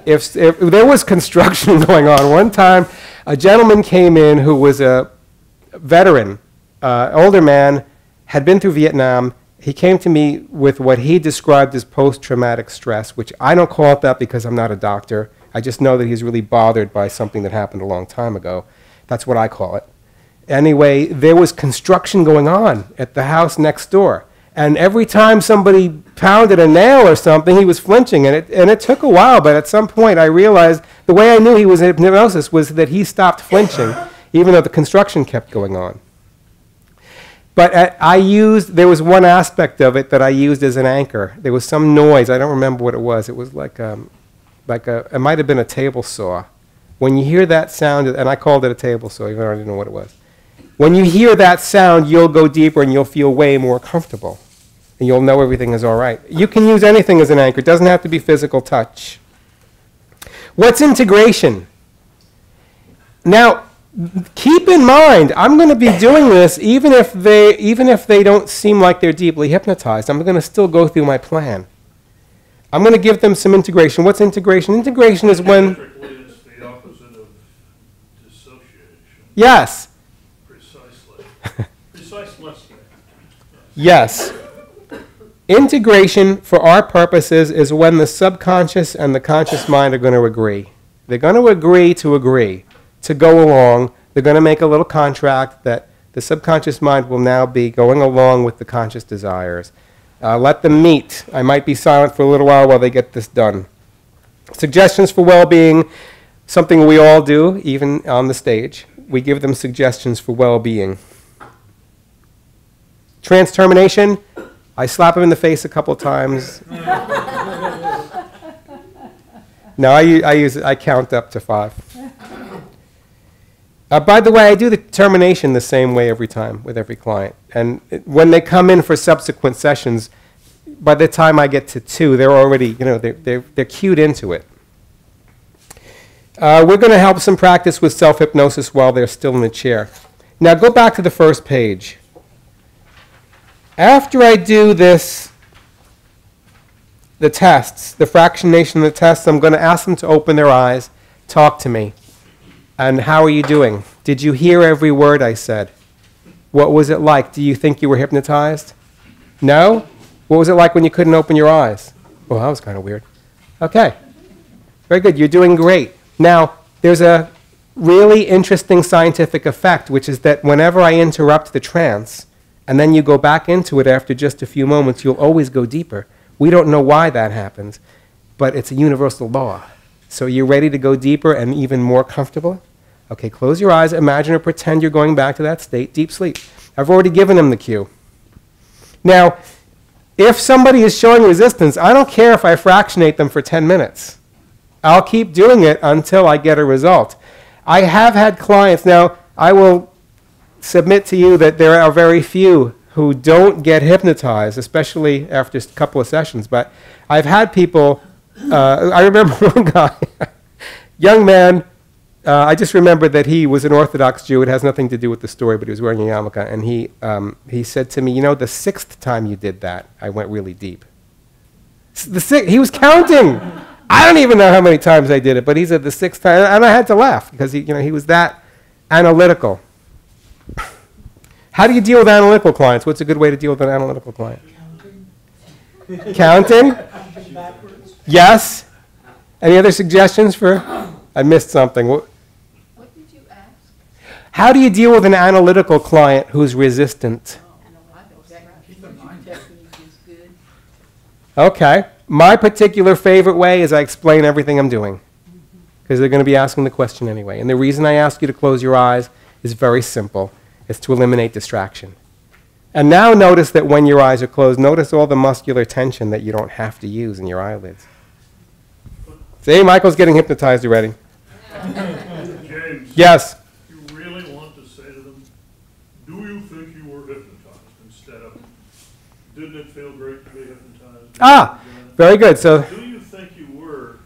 if there was construction going on, one time a gentleman came in who was a veteran, older man, had been through Vietnam. He came to me with what he described as post-traumatic stress, which I don't call it that because I'm not a doctor. I just know that he's really bothered by something that happened a long time ago. That's what I call it. Anyway, there was construction going on at the house next door. And every time somebody pounded a nail or something, he was flinching. And it took a while, but at some point I realized the way I knew he was in hypnosis was that he stopped flinching, even though the construction kept going on. But there was one aspect of it that I used as an anchor. There was some noise. I don't remember what it was. It was it might have been a table saw. When you hear that sound, and I called it a table saw, even though I didn't know what it was. When you hear that sound, you'll go deeper and you'll feel way more comfortable. And you'll know everything is all right. You can use anything as an anchor. It doesn't have to be physical touch. What's integration? Now, keep in mind, I'm going to be doing this even if they don't seem like they're deeply hypnotized. I'm going to still go through my plan. I'm going to give them some integration. What's integration? Integration is when... Typically, it's the opposite of dissociation. Yes. Precisely. Precisely. Yes. Integration, for our purposes, is when the subconscious and the conscious mind are going to agree. They're going to agree to go along. They're going to make a little contract that the subconscious mind will now be going along with the conscious desires. Let them meet. I might be silent for a little while they get this done. Suggestions for well-being, something we all do, even on the stage. We give them suggestions for well-being. Trans-termination, I slap him in the face a couple times. No, I count up to 5. By the way, I do the termination the same way every time with every client. And when they come in for subsequent sessions, by the time I get to 2, they're already, they're cued into it. We're going to help some practice with self-hypnosis while they're still in the chair. Now go back to the first page. After I do this, the tests, the fractionation of the tests, I'm going to ask them to open their eyes, talk to me. And how are you doing? Did you hear every word I said? What was it like? Do you think you were hypnotized? No? What was it like when you couldn't open your eyes? Well, that was kind of weird. Okay. Very good. You're doing great. Now, there's a really interesting scientific effect, which is that whenever I interrupt the trance, and then you go back into it after just a few moments, you'll always go deeper. We don't know why that happens, but it's a universal law. So you're ready to go deeper and even more comfortable? Okay, close your eyes, imagine or pretend you're going back to that state, deep sleep. I've already given them the cue. Now, if somebody is showing resistance, I don't care if I fractionate them for 10 minutes. I'll keep doing it until I get a result. I have had clients, now I will submit to you that there are very few who don't get hypnotized, especially after a couple of sessions, but I've had people, I remember one guy, young man, I just remembered that he was an Orthodox Jew. It has nothing to do with the story, but he was wearing a yarmulke. And he said to me, the 6th time you did that, I went really deep. He was counting. I don't even know how many times I did it, but he said the 6th time. And I had to laugh because he was that analytical. How do you deal with analytical clients? What's a good way to deal with an analytical client? Counting. Counting? Yes. Any other suggestions for? I missed something. What did you ask? How do you deal with an analytical client who's resistant? Okay. My particular favorite way is I explain everything I'm doing, because they're going to be asking the question anyway. And the reason I ask you to close your eyes is very simple. It's to eliminate distraction. And now notice that when your eyes are closed, notice all the muscular tension that you don't have to use in your eyelids. See, Michael's getting hypnotized already. James. Yes. You really want to say to them, do you think you were hypnotized instead of, didn't it feel great to be hypnotized? Ah, very good. So, do you think you were,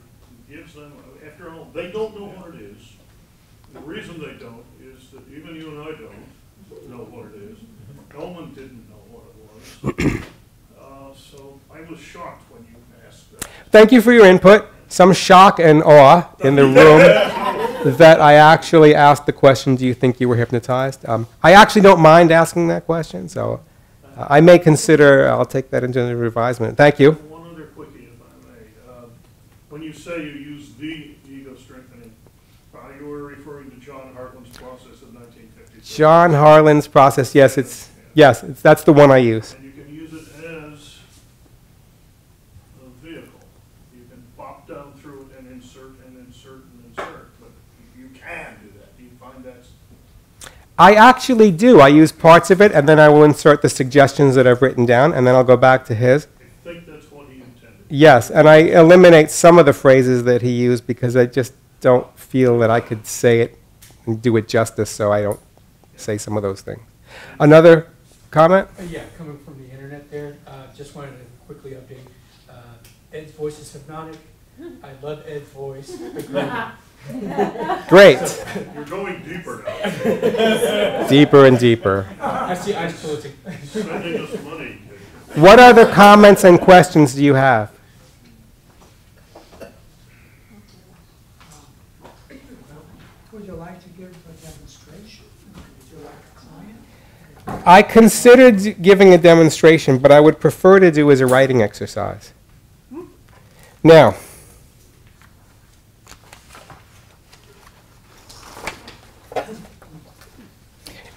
gives them, after all, they don't know what it is. The reason they don't is that even you and I don't know what it is. Elman didn't know what it was. So I was shocked when you asked that. thank you for your input. Some shock and awe in the room that I actually asked the question, do you think you were hypnotized? I actually don't mind asking that question, so I may consider, I'll take that into the revisement. Thank you. One other quickie, if I may. When you say you use the ego strengthening, you were referring to John Hartland's process of 1950. John Harlan's process, yes, that's the one I use. And you can use it as a vehicle. You can pop down through it and insert and insert and insert, but you can do that. Do you find that's... I actually do. I use parts of it, and then I will insert the suggestions that I've written down, and then I'll go back to his. I think that's what he intended. Yes, and I eliminate some of the phrases that he used because I just don't feel that I could say it and do it justice, so I don't say some of those things. Another comment? Yeah, coming from the internet there, just wanted to quickly update. Ed's voice is hypnotic. I love Ed's voice. Great. You're going deeper now. Deeper and deeper. I see ice politic. Spending us money. What other comments and questions do you have? Would you like to give a demonstration? Would you like a client? I considered giving a demonstration, but I would prefer to do as a writing exercise. Now,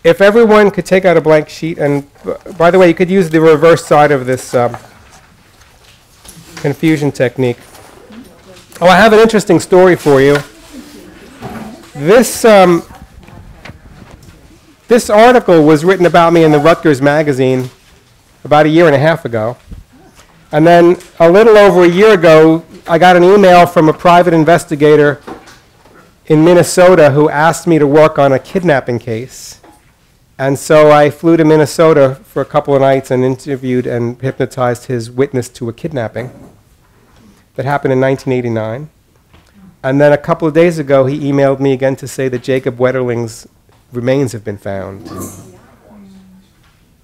if everyone could take out a blank sheet, and by the way, you could use the reverse side of this confusion technique. Oh, I have an interesting story for you. This article was written about me in the Rutgers magazine about 1.5 years ago. And then a little over 1 year ago, I got an email from a private investigator in Minnesota who asked me to work on a kidnapping case. And so I flew to Minnesota for a couple of nights and interviewed and hypnotized his witness to a kidnapping that happened in 1989. And then a couple of days ago, he emailed me again to say that Jacob Wetterling's remains have been found.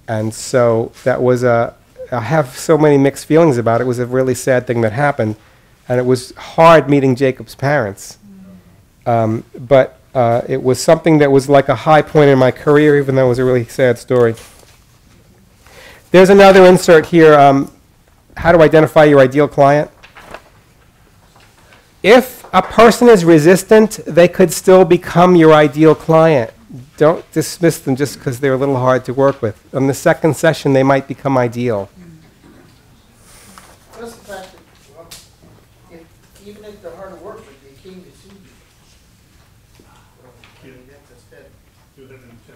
And so that was I have so many mixed feelings about it. It was a really sad thing that happened. And it was hard meeting Jacob's parents. But it was something that was like a high point in my career, even though it was a really sad story. There's another insert here, how to identify your ideal client. If a person is resistant, they could still become your ideal client. Don't dismiss them just because they're a little hard to work with. On the second session, they might become ideal. Plus the fact that, well, even if they're hard to work with, they came to see you. Well, that's a step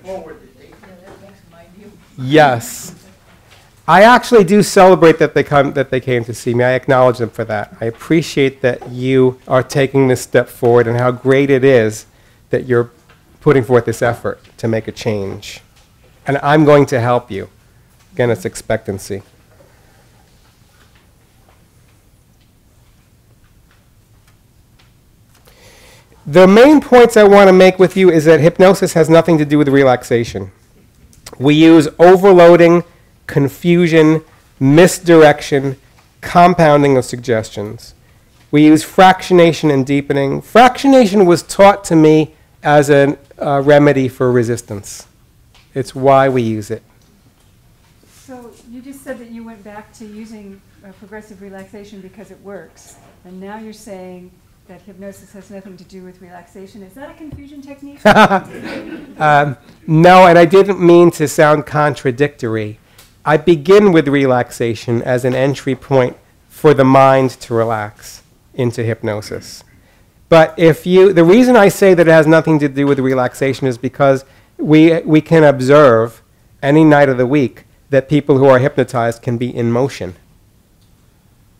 forward that they... Yeah, that makes them ideal. Yes. I actually do celebrate that they came to see me. I acknowledge them for that. I appreciate that you are taking this step forward and how great it is that you're putting forth this effort to make a change. And I'm going to help you. Again, it's expectancy. The main points I want to make with you is that hypnosis has nothing to do with relaxation. We use overloading, confusion, misdirection, compounding of suggestions. We use fractionation and deepening. Fractionation was taught to me as a remedy for resistance. It's why we use it. So you just said that you went back to using progressive relaxation because it works, and now you're saying that hypnosis has nothing to do with relaxation. Is that a confusion technique? No, and I didn't mean to sound contradictory. I begin with relaxation as an entry point for the mind to relax into hypnosis. But the reason I say that it has nothing to do with relaxation is because we can observe any night of the week that people who are hypnotized can be in motion.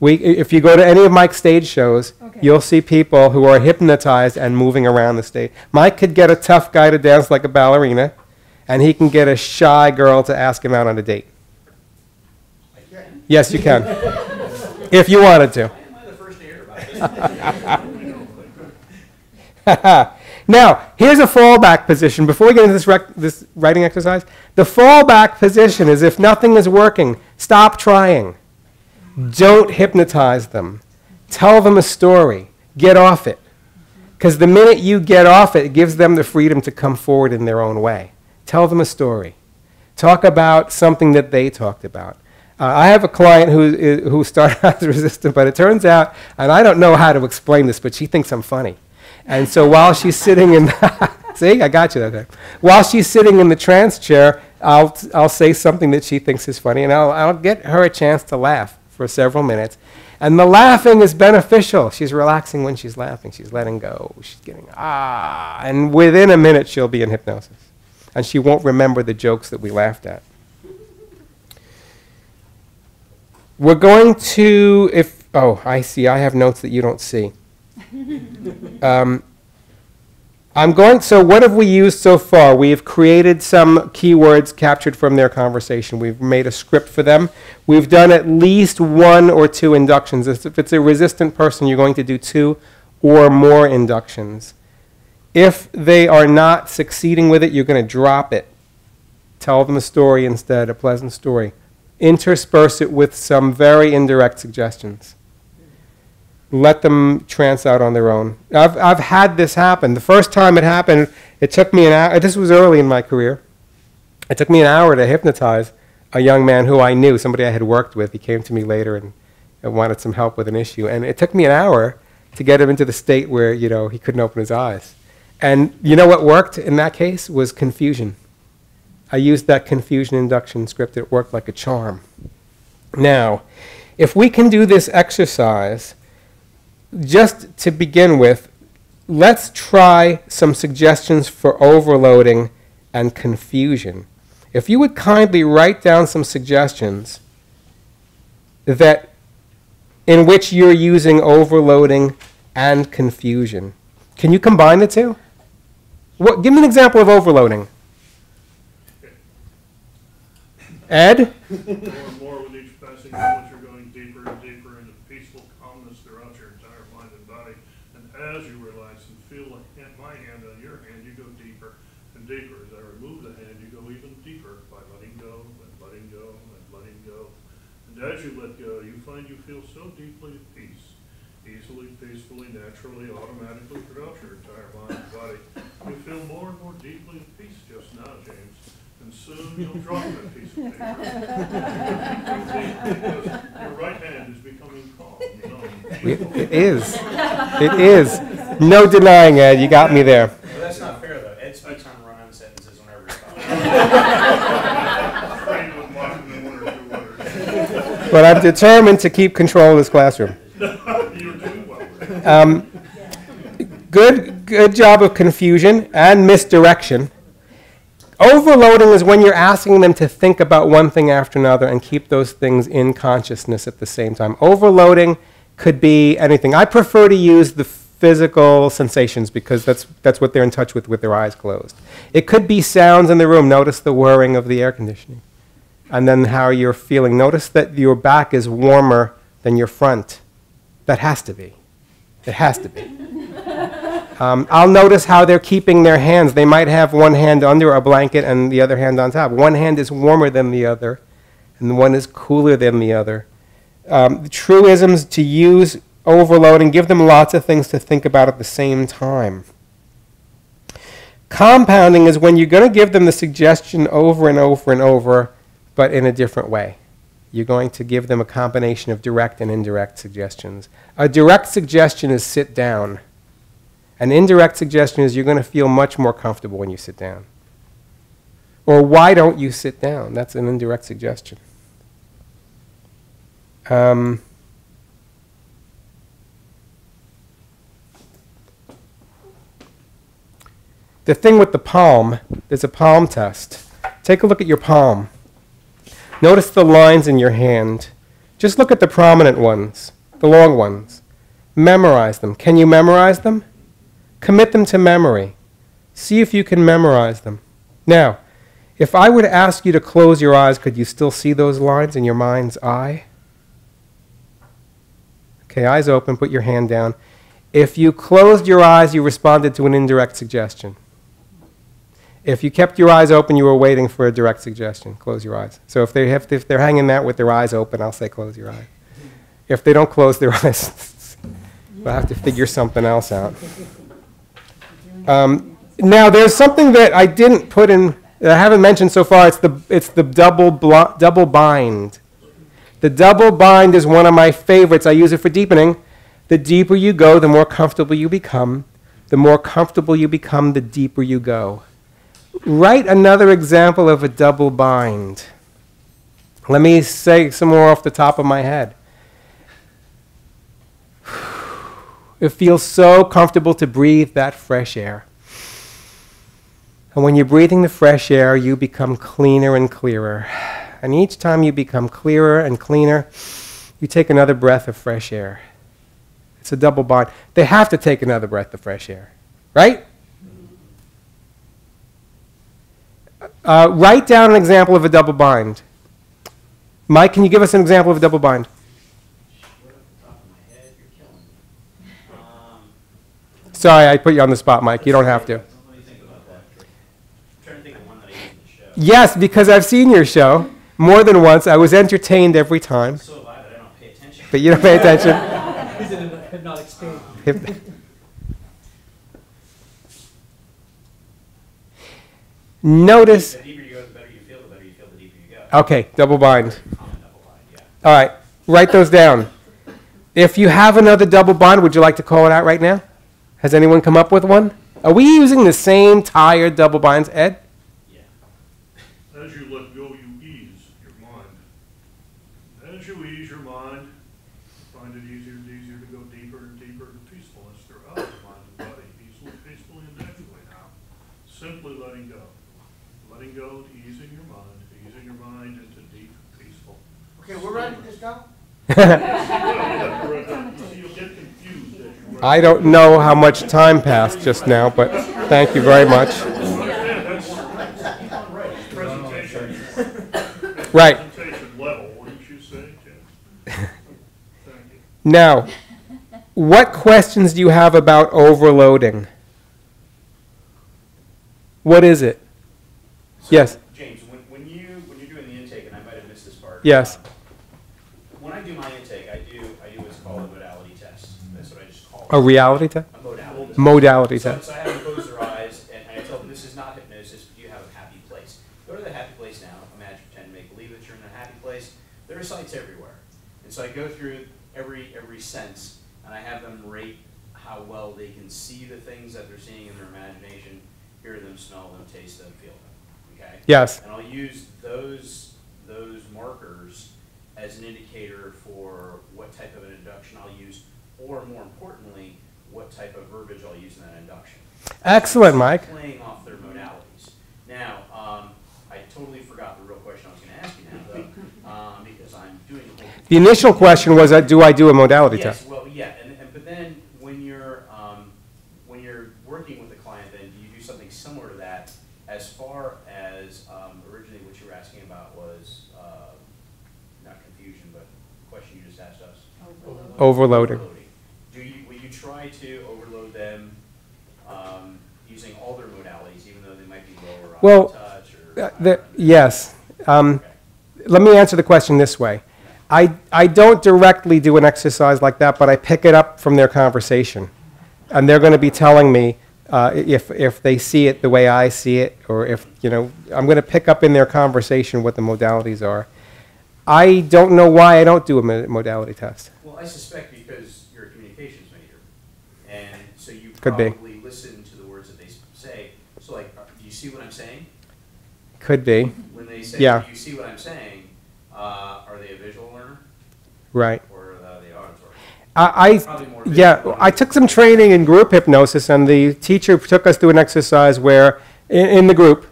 If you go to any of Mike's stage shows, Okay. You'll see people who are hypnotized and moving around the stage. Mike could get a tough guy to dance like a ballerina, and he can get a shy girl to ask him out on a date. Yes, you can. If you wanted to. Am I the first to hear about this? Now, here's a fallback position. Before we get into this writing exercise, the fallback position is if nothing is working, stop trying. Don't hypnotize them. Tell them a story. Get off it. Because the minute you get off it, it gives them the freedom to come forward in their own way. Tell them a story. talk about something that they talked about. I have a client who started out as resistant, but it turns out, and I don't know how to explain this, but she thinks I'm funny. And so while she's sitting in, see, I got you that time. While she's sitting in the trance chair, I'll say something that she thinks is funny, and I'll get her a chance to laugh for several minutes. And the laughing is beneficial. She's relaxing when she's laughing. She's letting go. She's getting, and within a minute she'll be in hypnosis. And she won't remember the jokes that we laughed at. We're going to, I see, I have notes that you don't see. So what have we used so far? We've created some keywords captured from their conversation. We've made a script for them. We've done at least 1 or 2 inductions. If it's a resistant person, you're going to do 2 or more inductions. If they are not succeeding with it, you're going to drop it. Tell them a story instead, a pleasant story. Intersperse it with some very indirect suggestions. Let them trance out on their own. I've had this happen. The first time it happened, it took me an hour. This was early in my career. It took me an hour to hypnotize a young man who I knew, somebody I had worked with. He came to me later and wanted some help with an issue. And it took me an hour to get him into the state where, he couldn't open his eyes. And you know what worked in that case was confusion. I used that confusion induction script. It worked like a charm. Now, if we can do this exercise, just to begin with, let's try some suggestions for overloading and confusion. If you would kindly write down some suggestions that in which you're using overloading and confusion. Can you combine the two? Give me an example of overloading. Ed? More and more with each passing moment, you're going deeper and deeper into peaceful calmness throughout your entire mind and body. And as you relax and feel my hand on your hand, you go deeper and deeper. As I remove the hand, you go even deeper by letting go and letting go and letting go. And as you let go, you find you feel so deeply at peace, easily, peacefully, naturally, automatically throughout your entire mind and body. You feel more and more deeply at peace just now, James. And soon you'll drop that piece of paper. Because your right hand is becoming calm. It is. It is. No denying, Ed. You got me there. Well, that's not fair, though. Ed speaks on run-on sentences whenever he's talking. But I'm determined to keep control of this classroom. You're doing well. Good job of confusion and misdirection. Overloading is when you're asking them to think about one thing after another and keep those things in consciousness at the same time. Overloading could be anything. I prefer to use the physical sensations because that's what they're in touch with their eyes closed. It could be sounds in the room. Notice the whirring of the air conditioning. And then how you're feeling. Notice that your back is warmer than your front. That has to be. It has to be. I'll notice how they're keeping their hands. They might have one hand under a blanket and the other hand on top. One hand is warmer than the other, and one is cooler than the other. The truisms to use overloading, give them lots of things to think about at the same time. Compounding is when you're going to give them the suggestion over and over and over, but in a different way. You're going to give them a combination of direct and indirect suggestions. A direct suggestion is sit down. An indirect suggestion is you're going to feel much more comfortable when you sit down. Or why don't you sit down? That's an indirect suggestion. The thing with the palm, there's a palm test. Take a look at your palm. Notice the lines in your hand. Just look at the prominent ones, the long ones. Memorize them. Can you memorize them? Commit them to memory. See if you can memorize them. Now, if I were to ask you to close your eyes, could you still see those lines in your mind's eye? Okay, eyes open, put your hand down. If you closed your eyes, you responded to an indirect suggestion. If you kept your eyes open, you were waiting for a direct suggestion. Close your eyes. So if they're hanging out with their eyes open, I'll say close your eyes. If they don't close their eyes, we'll have to figure something else out. Now, there's something that I didn't put in that I haven't mentioned so far, it's the double bind. The double bind is one of my favorites. I use it for deepening. The deeper you go, the more comfortable you become. The more comfortable you become, the deeper you go. Write another example of a double bind. Let me say some more off the top of my head. It feels so comfortable to breathe that fresh air. And when you're breathing the fresh air, you become cleaner and clearer. And each time you become clearer and cleaner, you take another breath of fresh air. It's a double bind. They have to take another breath of fresh air, right? Write down an example of a double bind. Mike, can you give us an example of a double bind? Sorry, I put you on the spot, Mike. You don't have to. Let me think about that. I'm trying to think of one that I used in the show. Yes, because I've seen your show more than once. I was entertained every time. So have I, but I don't pay attention. But you don't pay attention. He's in a hypnotic state. Notice. The deeper you go, the better you feel, the better you feel, the deeper you go. Okay, double bind. Double bind, yeah. All right, write those down. If you have another double bind, would you like to call it out right now? Has anyone come up with one? Are we using the same tired double binds, Ed? Yeah. As you let go, you ease your mind. As you ease your mind, you find it easier and easier to go deeper and deeper into peacefulness throughout the mind and body, peacefully and naturally now. Simply letting go. Letting go, easing your mind into deep, peaceful. Okay, we're writing this down? You'll get confused as you write. I don't know how much time passed just now, but thank you very much. Presentation. Right. Presentation level, wouldn't you say, Jim? Thank you. Now, what questions do you have about overloading? What is it? So, Yes. James, when you're doing the intake, and I might have missed this part. Yes. When I do my intake, I do what's called a modality test. That's what I just call it. A reality test? A modality test. Modality So, test. so I have them close their eyes, and I tell them this is not hypnosis, but you have a happy place. Go to the happy place now. Imagine, pretend, make believe that you're in a happy place. There are sights everywhere. And so I go through every sense, and I have them rate how well they can see the things that they're seeing in their imagination, hear them, smell them, taste them, feel them. Okay? Yes. And I'll use those markers as an indicator for what type of an induction I'll use, or more importantly, what type of verbiage I'll use in that induction. Excellent, So Mike. playing off their modalities. Now, I totally forgot the real question I was going to ask you now, though, because I'm doing the whole. The initial question was, do I do a modality Yes, test? well, yeah, but then when you're working with the client, then do you do something similar to that? As far as originally what you were asking about was not confusion, but the question you just asked us. Overloading. Will you try to overload them using all their modalities, even though they might be lower on Well, touch or? yes. Okay. Let me answer the question this way. I don't directly do an exercise like that, but I pick it up from their conversation. And they're going to be telling me if they see it the way I see it, or if, I'm going to pick up in their conversation what the modalities are. I don't know why I don't do a modality test. Well, I suspect because you're a communications major, and so you Could be. probably listen to the words that they say. So, like, do you see what I'm saying? Could be. When they say, Yeah. do you see what I'm saying, are they a visual learner, Right. or are they auditory? Probably more visual. I took some training in group hypnosis, and the teacher took us through an exercise where, in the group,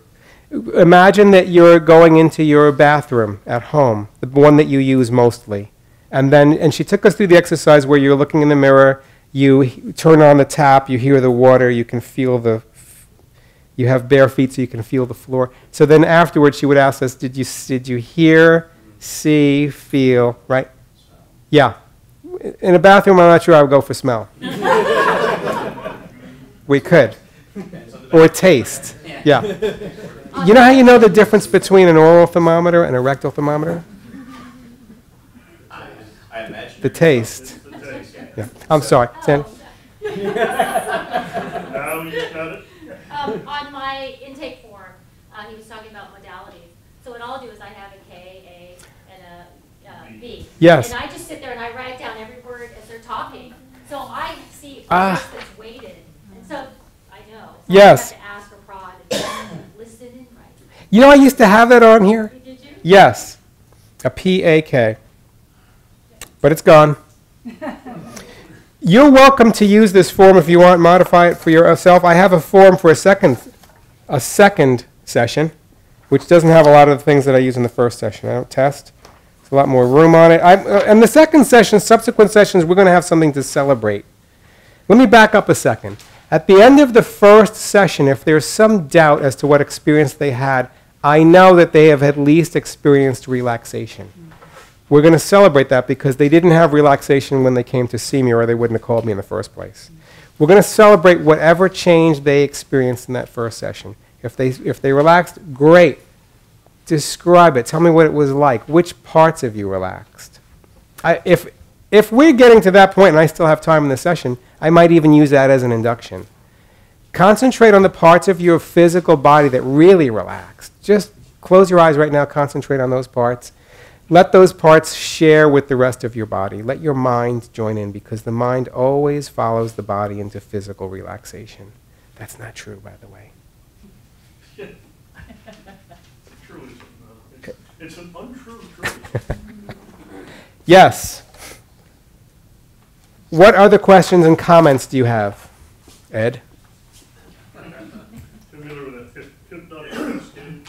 imagine that you're going into your bathroom at home, the one that you use mostly. And she took us through the exercise where you're looking in the mirror, you turn on the tap, you hear the water, you can feel you have bare feet so you can feel the floor. So then afterwards she would ask us, did you hear, see, feel, right? Yeah. In a bathroom, I'm not sure I would go for smell. We could. Or taste. Yeah. You know how you know the difference between an oral thermometer and a rectal thermometer? I imagine. The taste. Yeah. I'm sorry. Sandy? Now you got it? On my intake form, he was talking about modalities. So what I'll do is I have a K, A, and a B. Yes. And I just sit there and I write down every word as they're talking. So I see a Ah. voice that's weighted. And so I know. So Yes. I have to ask or prod and listen and write. You know, I used to have that on here. Did you? Yes, a PAK, but it's gone. You're welcome to use this form if you want, modify it for yourself. I have a form for a second session, which doesn't have a lot of the things that I use in the first session. I don't test. There's a lot more room on it. And the second session, subsequent sessions, we're going to have something to celebrate. Let me back up a second. At the end of the first session, if there's some doubt as to what experience they had, I know that they have at least experienced relaxation. We're going to celebrate that because they didn't have relaxation when they came to see me, or they wouldn't have called me in the first place. We're going to celebrate whatever change they experienced in that first session. If they relaxed, great. Describe it. Tell me what it was like. Which parts of you relaxed? If we're getting to that point and I still have time in the session, I might even use that as an induction. Concentrate on the parts of your physical body that really relaxed. Just close your eyes right now, concentrate on those parts. Let those parts share with the rest of your body. Let your mind join in, because the mind always follows the body into physical relaxation. That's not true, by the way. It truly isn't. It's an untrue truth. Yes. What other questions and comments do you have, Ed? Familiar with that hypnotic cascade?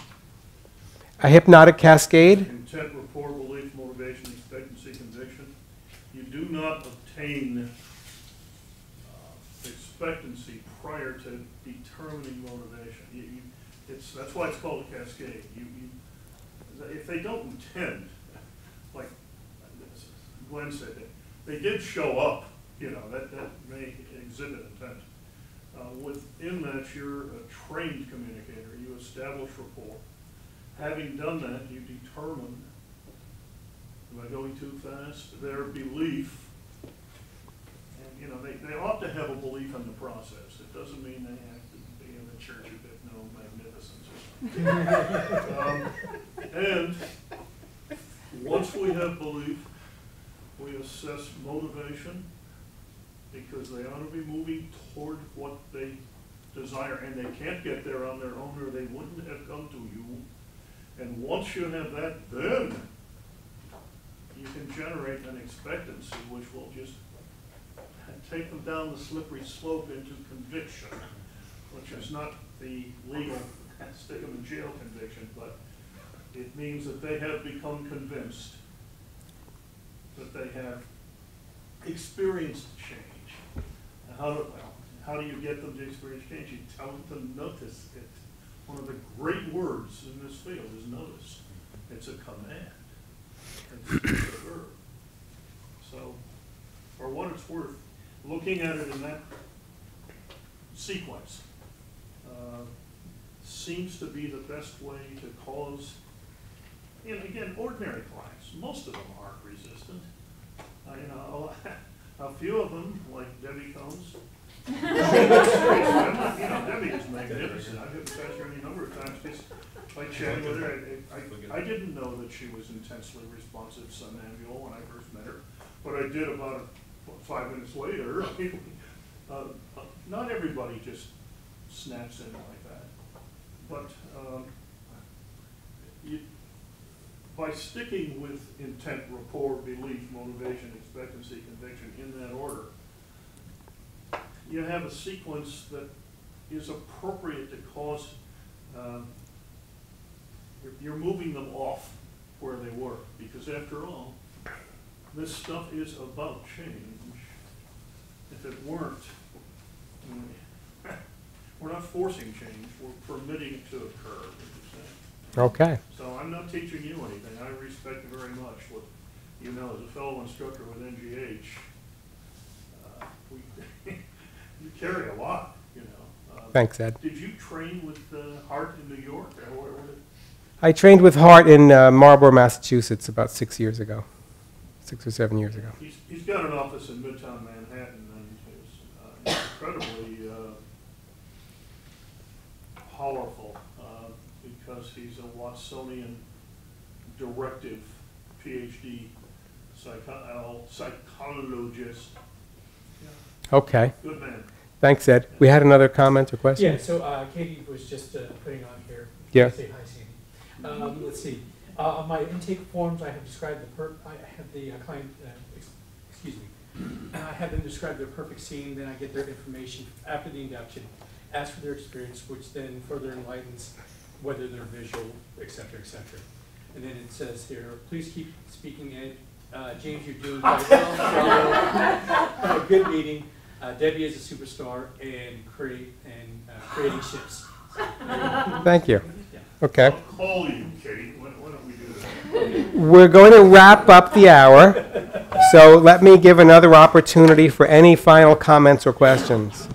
A hypnotic cascade? Intent, rapport, belief, motivation, expectancy, conviction. You do not obtain expectancy prior to determining motivation. That's why it's called a cascade. If they don't intend, like Glenn said, they did show up, that may exhibit intent. Within that, you're a trained communicator. You establish rapport. Having done that, you determine, am I going too fast? Their belief, and they ought to have a belief in the process. It doesn't mean they have to be in the church of magnificence or something. And once we have belief, we assess motivation, because they ought to be moving toward what they desire, and they can't get there on their own, or they wouldn't have come to you. And once you have that, then you can generate an expectancy which will just take them down the slippery slope into conviction, which is not the legal stick them in jail conviction, but it means that they have become convinced that they have experienced change. And how do you get them to experience change? You tell them to notice it. One of the great words in this field is notice. It's a command. It's a verb. So, for what it's worth, looking at it in that sequence seems to be the best way to cause, again, ordinary clients, most of them aren't resistant. A few of them, like Debbie Combs, Debbie is magnificent. I've had her any number of times just by chatting with her. I didn't know that she was intensely responsive somnambule when I first met her, but I did about 5 minutes later. Not everybody just snaps in like that, but by sticking with intent, rapport, belief, motivation, expectancy, conviction in that order, you have a sequence that is appropriate to cause, you're moving them off where they were. Because after all, this stuff is about change. If it weren't, we're not forcing change, we're permitting it to occur. Okay. So I'm not teaching you anything. I respect very much what as a fellow instructor with NGH, you carry a lot, Thanks, Ed. Did you train with Hart in New York? Or I trained with Hart in Marlborough, Massachusetts about 6 years ago, 6 or 7 years ago. He's got an office in Midtown Manhattan, and is incredibly powerful because he's a Watsonian directive PhD psychologist. Okay. Good man. Thanks, Ed. We had another comment or question? Yeah, so Katie was just putting on here. Yeah. Say hi, Sandy. Let's see. On my intake forms, I have described I have the client, excuse me, I have them describe their perfect scene, then I get their information after the induction, ask for their experience, which then further enlightens whether they're visual, et cetera, et cetera. And then it says here, please keep speaking, Ed. James, you're doing quite well. Good meeting. Debbie is a superstar and creating ships. Thank you. Yeah. Okay. I'll call you, Kate. Why don't we do that? We're going to wrap up the hour, so let me give another opportunity for any final comments or questions.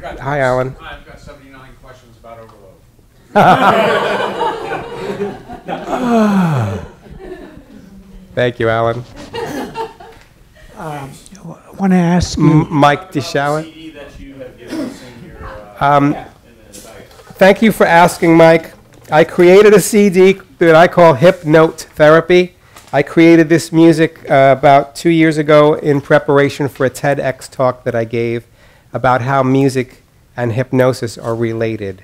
Hi, Alan. I've got 79 questions about overload. Thank you, Alan. I want to ask you. Mike DeShauer. CD that you have given us in your, Um, in the bag. Thank you for asking, Mike. I created a CD that I call Hypnote Therapy. I created this music about 2 years ago in preparation for a TEDx talk that I gave about how music and hypnosis are related.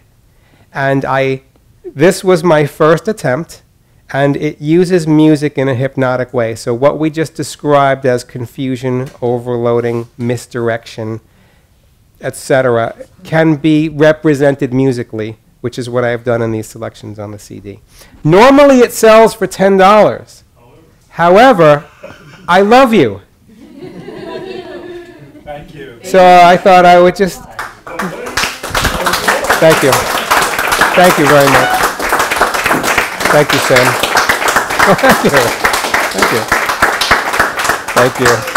And this was my first attempt, and it uses music in a hypnotic way. So what we just described as confusion, overloading, misdirection, etc., can be represented musically, which is what I have done in these selections on the CD. Normally it sells for $10. However, I love you. Thank you. So I thought I would just... Thank you. Thank you very much. Thank you, Sam. Thank you. Thank you. Thank you.